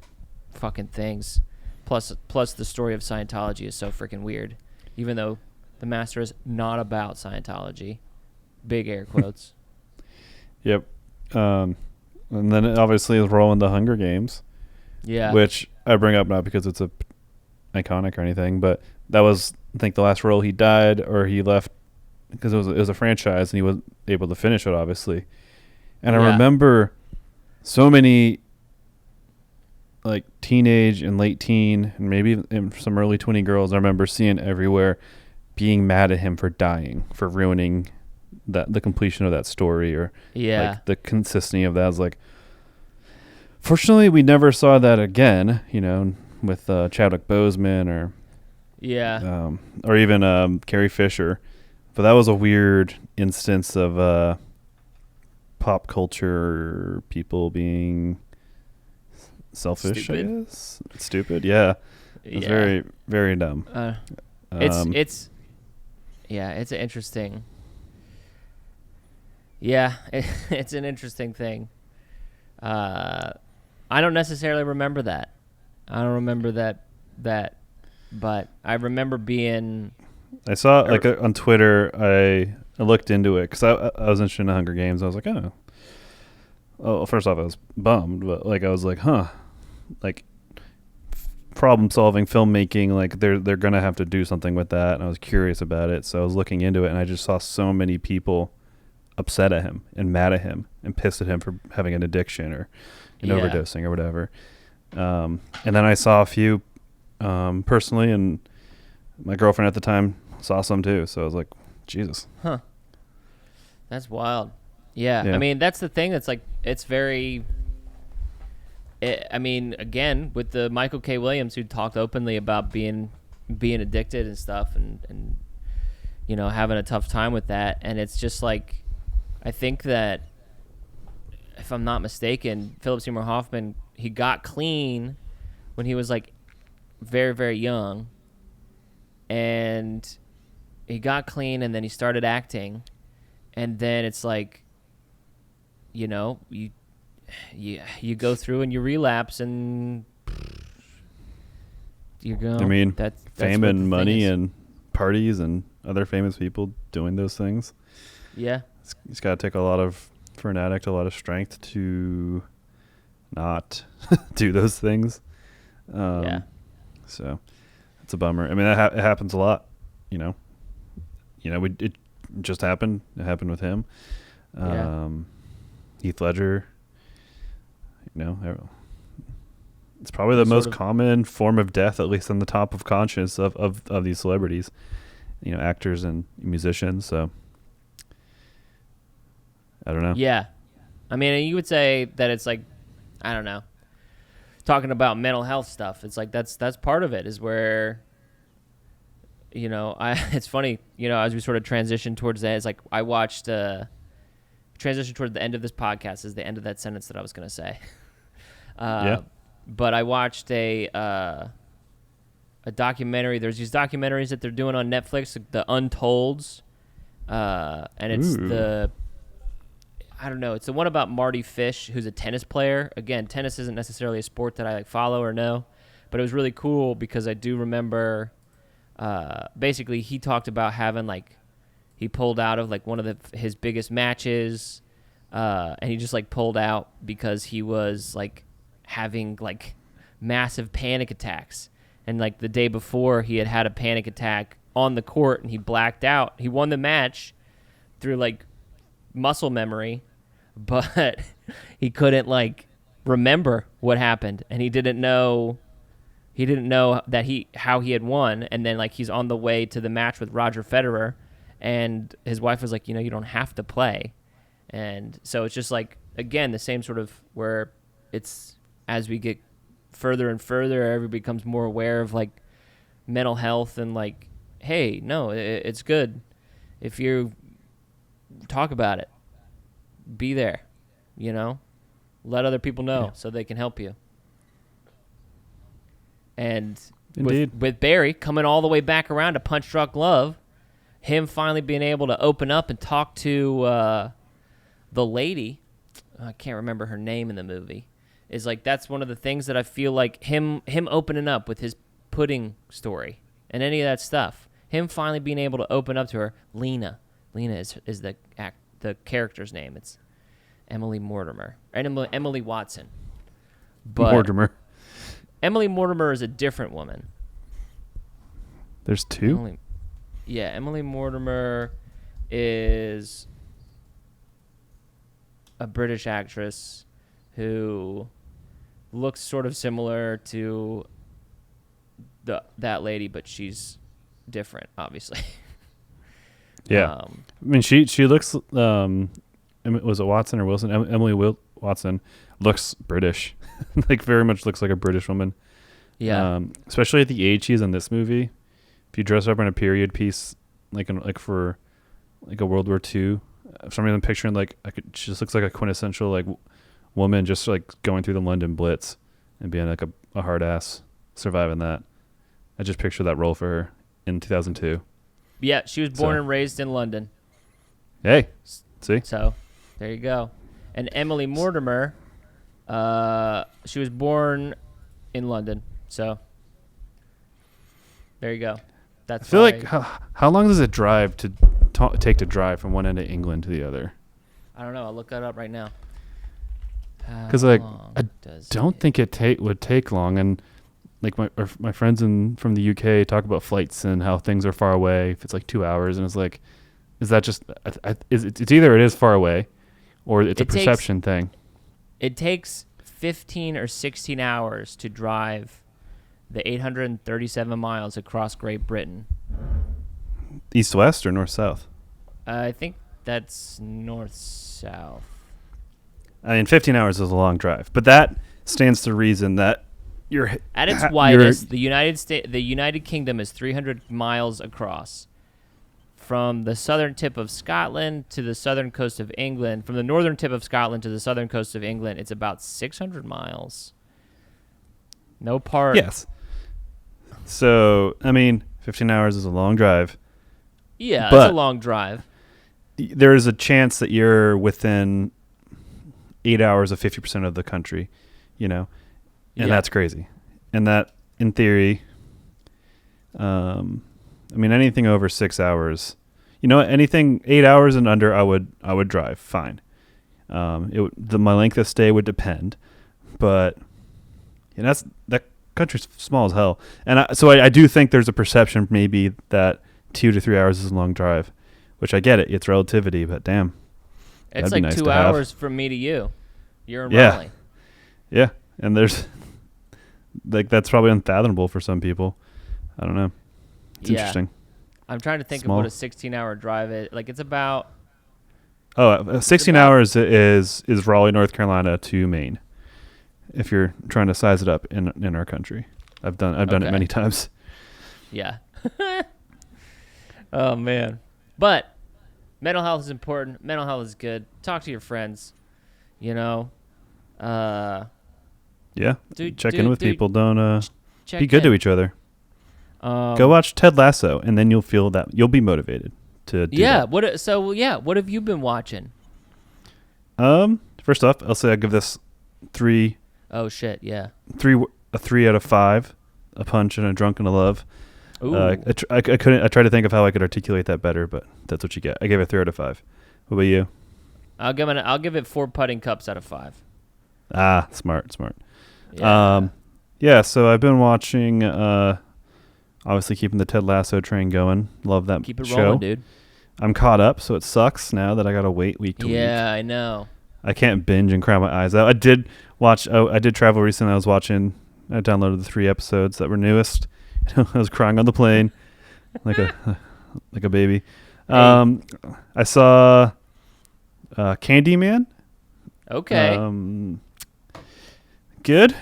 fucking things. Plus the story of Scientology is so freaking weird, even though the Master is not about Scientology. Big air quotes. Yep. And then obviously his role in the Hunger Games. Yeah. Which I bring up not because it's iconic or anything, but that was I think the last role he died or he left because it was a franchise and he wasn't able to finish it obviously. And I remember so many like teenage and late teen and maybe some early 20 girls I remember seeing everywhere being mad at him for dying, for ruining the completion of that story or like the consistency of that. I was like, fortunately we never saw that again, you know, with Chadwick Boseman or even Carrie Fisher. But that was a weird instance of pop culture people being selfish, Stupid. I guess. Stupid, yeah. It was very, very dumb. It's an interesting. Yeah, it's an interesting thing. I don't necessarily remember that. I don't remember that, but I remember being. I saw like on Twitter. I looked into it because I was interested in the Hunger Games. I was like, oh, first off, I was bummed, but like I was like, like problem solving filmmaking. Like they're gonna have to do something with that, and I was curious about it. So I was looking into it, and I just saw so many people upset at him and mad at him and pissed at him for having an addiction or overdosing or whatever. And then I saw a few personally, and my girlfriend at the time saw some too. So I was like, Jesus. Huh. That's wild. Yeah. I mean, that's the thing. That's like, it's very, I mean, again, with the Michael K. Williams who talked openly about being addicted and stuff and, you know, having a tough time with that. And it's just like, I think that I'm not mistaken, Philip Seymour Hoffman, he got clean when he was like very, very young, and he got clean, and then he started acting, and then it's like, you know, you go through and you relapse, and you go. I mean, that's fame what and the money thing is. and parties and other famous people doing those things. Yeah. It's got to take for an addict, a lot of strength to not do those things. Yeah. So it's a bummer. I mean, it happens a lot, you know. It just happened. It happened with him. Heath Ledger, you know, it's probably the most common form of death, at least on the top of conscience of these celebrities, you know, actors and musicians. So I don't know. Yeah. I mean, you would say that it's like, I don't know, talking about mental health stuff. It's like that's part of it, is where, you know, it's funny, you know, as we sort of transition towards that, it's like I watched transition towards the end of this podcast is the end of that sentence that I was going to say. But I watched a documentary. There's these documentaries that they're doing on Netflix, the Untolds, and it's I don't know. It's the one about Marty Fish, who's a tennis player. Again, tennis isn't necessarily a sport that I like follow or know, but it was really cool because I do remember. Basically, he talked about having he pulled out of one of his biggest matches, and he just pulled out because he was having massive panic attacks, and the day before he had a panic attack on the court and he blacked out. He won the match through muscle memory, but he couldn't remember what happened, and he didn't know that how he had won. And then he's on the way to the match with Roger Federer, and his wife was like, you know, you don't have to play. And so it's just again, the same sort of where it's, as we get further and further, everybody becomes more aware of mental health, and hey, no, it's good if you talk about it, be there, you know, let other people know so they can help you. And with Barry coming all the way back around to Punch Drunk Love, him finally being able to open up and talk to the lady, I can't remember her name in the movie, is that's one of the things that I feel him opening up with his pudding story and any of that stuff, him finally being able to open up to her. Lena is the character's name. It's Emily Mortimer, and Emily Watson. But Mortimer. Emily Mortimer is a different woman. There's two? Emily Mortimer is a British actress who looks sort of similar to that lady, but she's different, obviously. Yeah. I mean, she looks, was it Watson or Wilson? Emily Watson looks British. Very much looks like a British woman. Yeah. Especially at the age she's in this movie. If you dress up in a period piece, for a World War II, for some reason I'm picturing she just looks like a quintessential woman just going through the London Blitz and being a hard ass, surviving that. I just picture that role for her in 2002. Yeah, she was born and raised in London. Hey, see? So, there you go. And Emily Mortimer, she was born in London. So, there you go. I feel how long does it drive take to drive from one end of England to the other? I don't know. I'll look that up right now. Because I don't think it would take long, and my friends from the UK talk about flights and how things are far away. If it's 2 hours, and it's is that just it's either it is far away, or it's a perception thing. It takes 15 or 16 hours to drive the 837 miles across Great Britain. East-west or north-south? I think that's north-south. I mean, 15 hours is a long drive, but that stands to reason that you're at its widest. The United Kingdom is 300 miles across. from the southern tip of Scotland to the southern coast of England. From the northern tip of Scotland to the southern coast of England, it's about 600 miles. No part. Yes. So, I mean, 15 hours is a long drive. Yeah, but it's a long drive. There is a chance that you're within 8 hours of 50% of the country, and that's crazy. And that, in theory, anything over 6 hours, anything 8 hours and under, I would drive fine. My length of stay would depend, but that country's small as hell. And I do think there's a perception maybe that 2 to 3 hours is a long drive, which I get it. It's relativity, but damn. It's like nice 2 hours from me to you. You're in yeah. Raleigh. Yeah. And there's that's probably unfathomable for some people. I don't know. It's interesting. I'm trying to think of what a 16-hour drive is. Like, it's about... 16 hours is Raleigh, North Carolina to Maine. If you're trying to size it up in our country. I've done it many times. Yeah. Oh, man. But mental health is important. Mental health is good. Talk to your friends. Yeah. Check in with people. Don't be good to each other. Go watch Ted Lasso, and then you'll be motivated to do that. What have you been watching? First off, I'll say I give this 3. Oh shit! Yeah. A 3 out of 5. A punch and a drunk and a love. Ooh. I couldn't. I tried to think of how I could articulate that better, but that's what you get. I gave it 3 out of 5. What about you? I'll give it 4 putting cups out of 5. Ah, smart. Yeah. So I've been watching. Obviously, keeping the Ted Lasso train going. Love that show. Keep it rolling, dude. I'm caught up, so it sucks now that I gotta wait week to week. Yeah, I know. I can't binge and cry my eyes out. I did travel recently. I downloaded the 3 episodes that were newest. I was crying on the plane, like a baby. Hey. I saw Candyman. Okay. Good.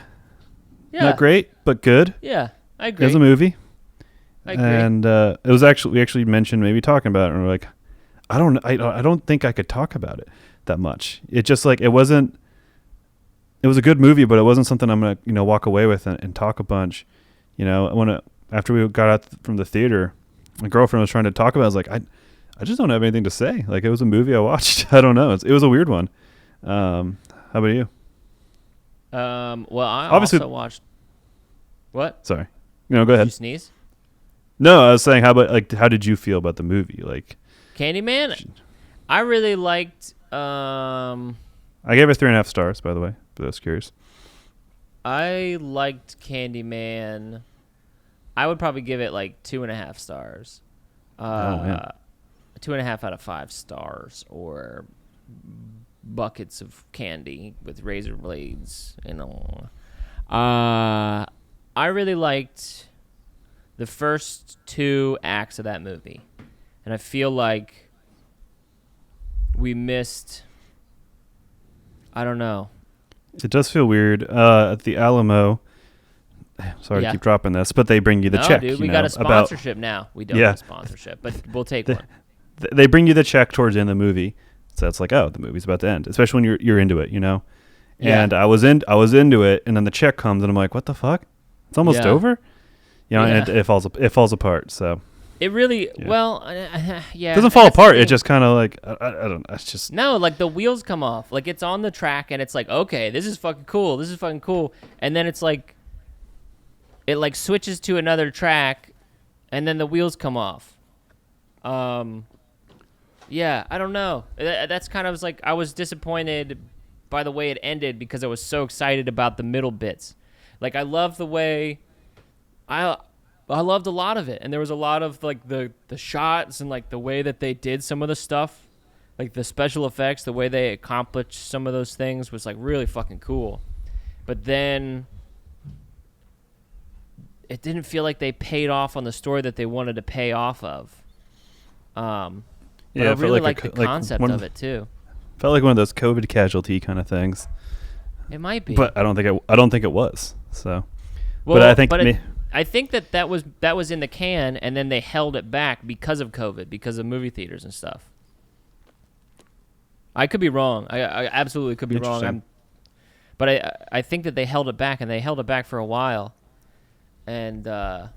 Yeah. Not great, but good. Yeah, I agree. It was a movie. I agree. And it was we actually mentioned maybe talking about it, and we're like, I don't think I could talk about it that much. It just it wasn't. It was a good movie, but it wasn't something I'm gonna walk away with and talk a bunch. After we got out from the theater, my girlfriend was trying to talk about it. I was like, I just don't have anything to say. Like, it was a movie I watched. I don't know. It was a weird one. How about you? Well, I Obviously, also watched. What? Sorry. Go ahead. Did you sneeze? No, I was saying, how did you feel about the movie? Like, Candyman? I really liked. I gave it 3.5 stars, by the way, for those curious. I liked Candyman. I would probably give it 2.5 stars. 2.5 out of 5 stars, or buckets of candy with razor blades and all. I really liked the first 2 acts of that movie, and I feel like we missed. I don't know. It does feel weird. At the Alamo. Sorry to keep dropping this, but they bring you the check. Dude, we got a sponsorship now. We don't have a sponsorship, but we'll take one. They bring you the check towards the end of the movie, so it's like, oh, the movie's about to end. Especially when you're into it, Yeah. And I was into it, and then the check comes, and I'm like, what the fuck? It's almost over. And it falls apart. So it really yeah. yeah. It doesn't fall apart. It just kind of I don't know. It's just no, the wheels come off. It's on the track, and it's okay, this is fucking cool. This is fucking cool, and then it's it switches to another track, and then the wheels come off. Yeah, I don't know. That's kind of I was disappointed by the way it ended because I was so excited about the middle bits. I love the way I loved a lot of it, and there was a lot of the shots and the way that they did some of the stuff, the special effects, the way they accomplished some of those things was really fucking cool. But then it didn't feel like they paid off on the story that they wanted to pay off of. But I really like the concept of it too. Felt like one of those COVID casualty kind of things. It might be, but I don't think it was. So, well, but I think I think that was in the can, and then they held it back because of COVID, because of movie theaters and stuff. I could be wrong. I absolutely could be wrong. But I think that they held it back, and they held it back for a while. And I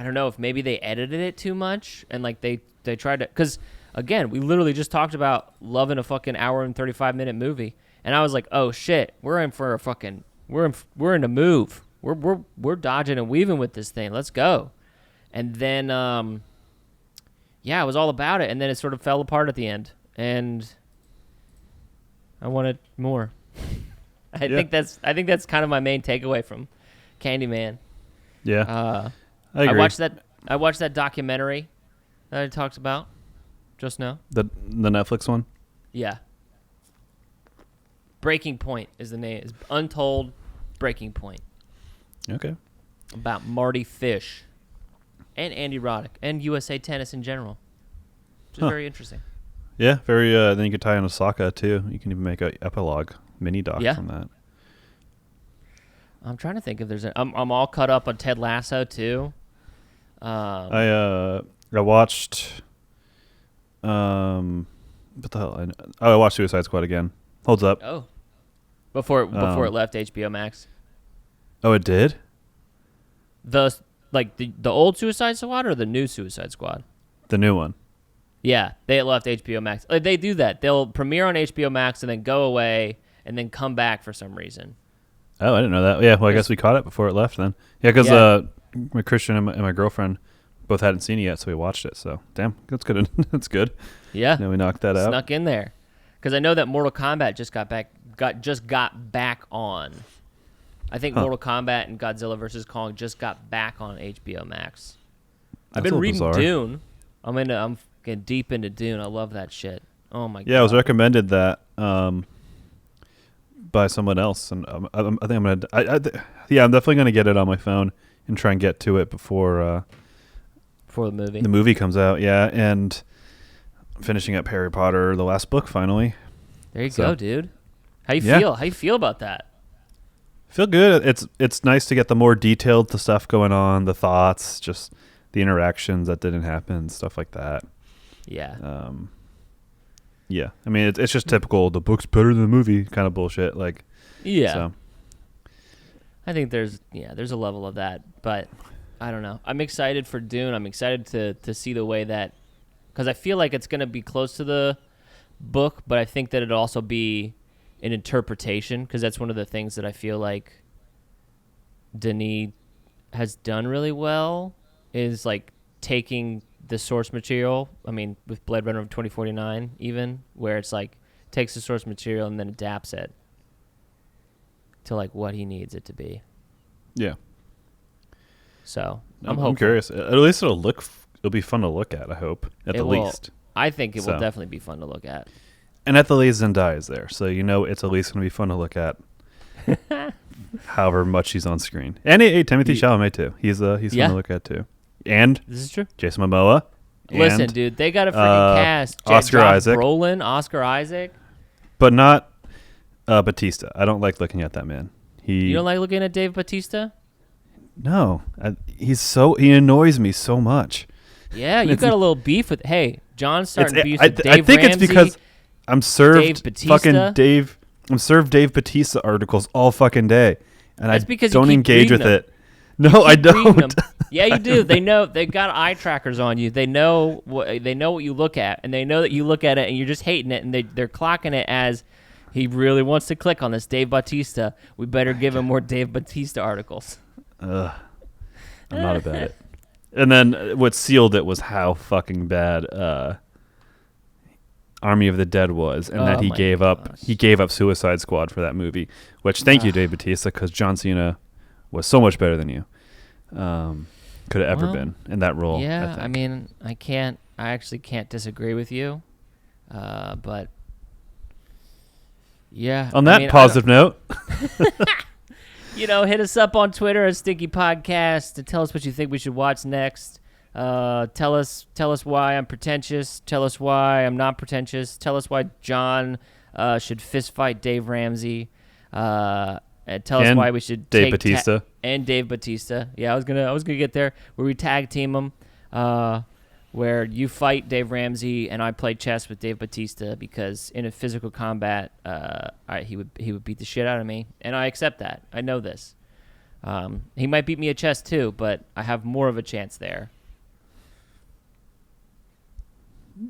don't know if maybe they edited it too much, and like they tried to, because again, we literally just talked about loving a fucking hour and 35-minute movie, and I was like, oh shit, we're in for a fucking we're in a move. We're dodging and weaving with this thing. Let's go. And then it was all about it, and then it sort of fell apart at the end, and I wanted more. I think that's kind of my main takeaway from Candyman. Yeah. I agree. I watched that documentary that I talked about just now. The Netflix one? Yeah. Breaking Point is the name. It's Untold Breaking Point. Okay. About Marty Fish and Andy Roddick and USA Tennis in general. Which is very interesting. Yeah, very. Then you could tie in Osaka too. You can even make an epilogue mini doc from that. I'm trying to think if there's I'm all caught up on Ted Lasso too. I watched. What the hell? I watched Suicide Squad again. Holds up. Oh. Before it left HBO Max. Oh, it did? The old Suicide Squad or the new Suicide Squad? The new one. Yeah, they left HBO Max. They do that. They'll premiere on HBO Max and then go away and then come back for some reason. Oh, I didn't know that. Yeah, well, I guess we caught it before it left then. Yeah, because my Christian and my girlfriend both hadn't seen it yet, so we watched it. So, damn, that's good. That's good. Yeah. Then we knocked that out. Snuck in there. Because I know that Mortal Kombat just got back on. I think Mortal Kombat and Godzilla vs. Kong just got back on HBO Max. I've been reading bizarre. Dune. I'm getting deep into Dune. I love that shit. Oh my god. Yeah, I was recommended that by someone else, and I think I'm gonna. I'm definitely gonna get it on my phone and try and get to it before the movie. The movie comes out. Yeah, and I'm finishing up Harry Potter, the last book, finally. There you go, dude. How you feel? How you feel about that? Feel good. It's nice to get the more detailed the stuff going on, the thoughts, just the interactions that didn't happen, stuff like that. Yeah. Yeah. I mean, it's just typical. The book's better than the movie kind of bullshit. Like. Yeah. So. I think there's a level of that, but I don't know. I'm excited for Dune. I'm excited to see the way that, because I feel like it's going to be close to the book, but I think that it'll also be an interpretation, because that's one of the things that I feel like Denis has done really well, is like taking the source material. I mean, with Blade Runner 2049 even, where it's like takes the source material and then adapts it to like what he needs it to be. Yeah. So I'm curious. At least it'll be fun to look at, I hope, at the least. I think it will definitely be fun to look at. And at the least, Zendaya is there, so it's at least going to be fun to look at. However much he's on screen, and Timothy Chalamet too. He's fun to look at too. And this is true. Jason Momoa. Listen, dude, they got a freaking cast. Oscar Josh Isaac, Brolin, Oscar Isaac, but not Batista. I don't like looking at that man. You don't like looking at Dave Bautista? No, he annoys me so much. Yeah, you got a little beef with. Hey, John's starting beef with Dave I think Ramsey, it's because I'm served Dave Bautista. I'm served Dave Bautista articles all fucking day, and That's I because don't you keep engage with them. it. No, I don't. Yeah, you do. They know. They've got eye trackers on you. They know what you look at, and they know that you look at it and you're just hating it, and they're clocking it as he really wants to click on this Dave Bautista. We better give him more Dave Bautista articles. I'm not about it. And then what sealed it was how fucking bad Army of the Dead was, and that he gave up Suicide Squad for that movie. Which thank you, Dave Bautista, because John Cena was so much better than you could have ever been in that role. Yeah, I mean, I actually can't disagree with you, but yeah. On that positive note. Hit us up on Twitter at Stinky Podcast to tell us what you think we should watch next. Tell us why I'm pretentious. Tell us why I'm not pretentious. Tell us why John should fist fight Dave Ramsey. Tell us And why we should Dave take Bautista. and Dave Bautista. Yeah, I was gonna get there where we tag team them, where you fight Dave Ramsey and I play chess with Dave Bautista because in a physical combat, he would beat the shit out of me, and I accept that. I know this. He might beat me at chess too, but I have more of a chance there.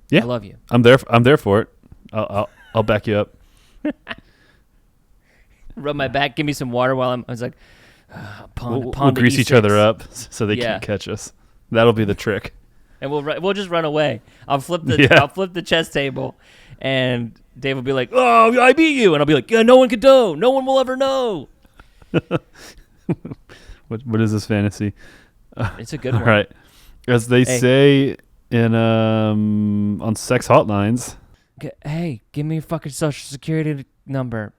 Yeah, I love you. I'm there for it. I'll back you up. Rub my back, give me some water while I was like, We'll pawn to grease each E6. other up so they can't catch us. That'll be the trick. And we'll just run away. I'll flip the chess table, and Dave will be like, "Oh, I beat you," and I'll be like, "Yeah, no one can know. No one will ever know." What is this fantasy? It's a good All one. right, as they say in on Sex Hotlines. Hey, give me your fucking social security number.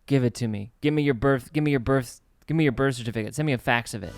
Give it to me. Give me your birth certificate. Send me a fax of it.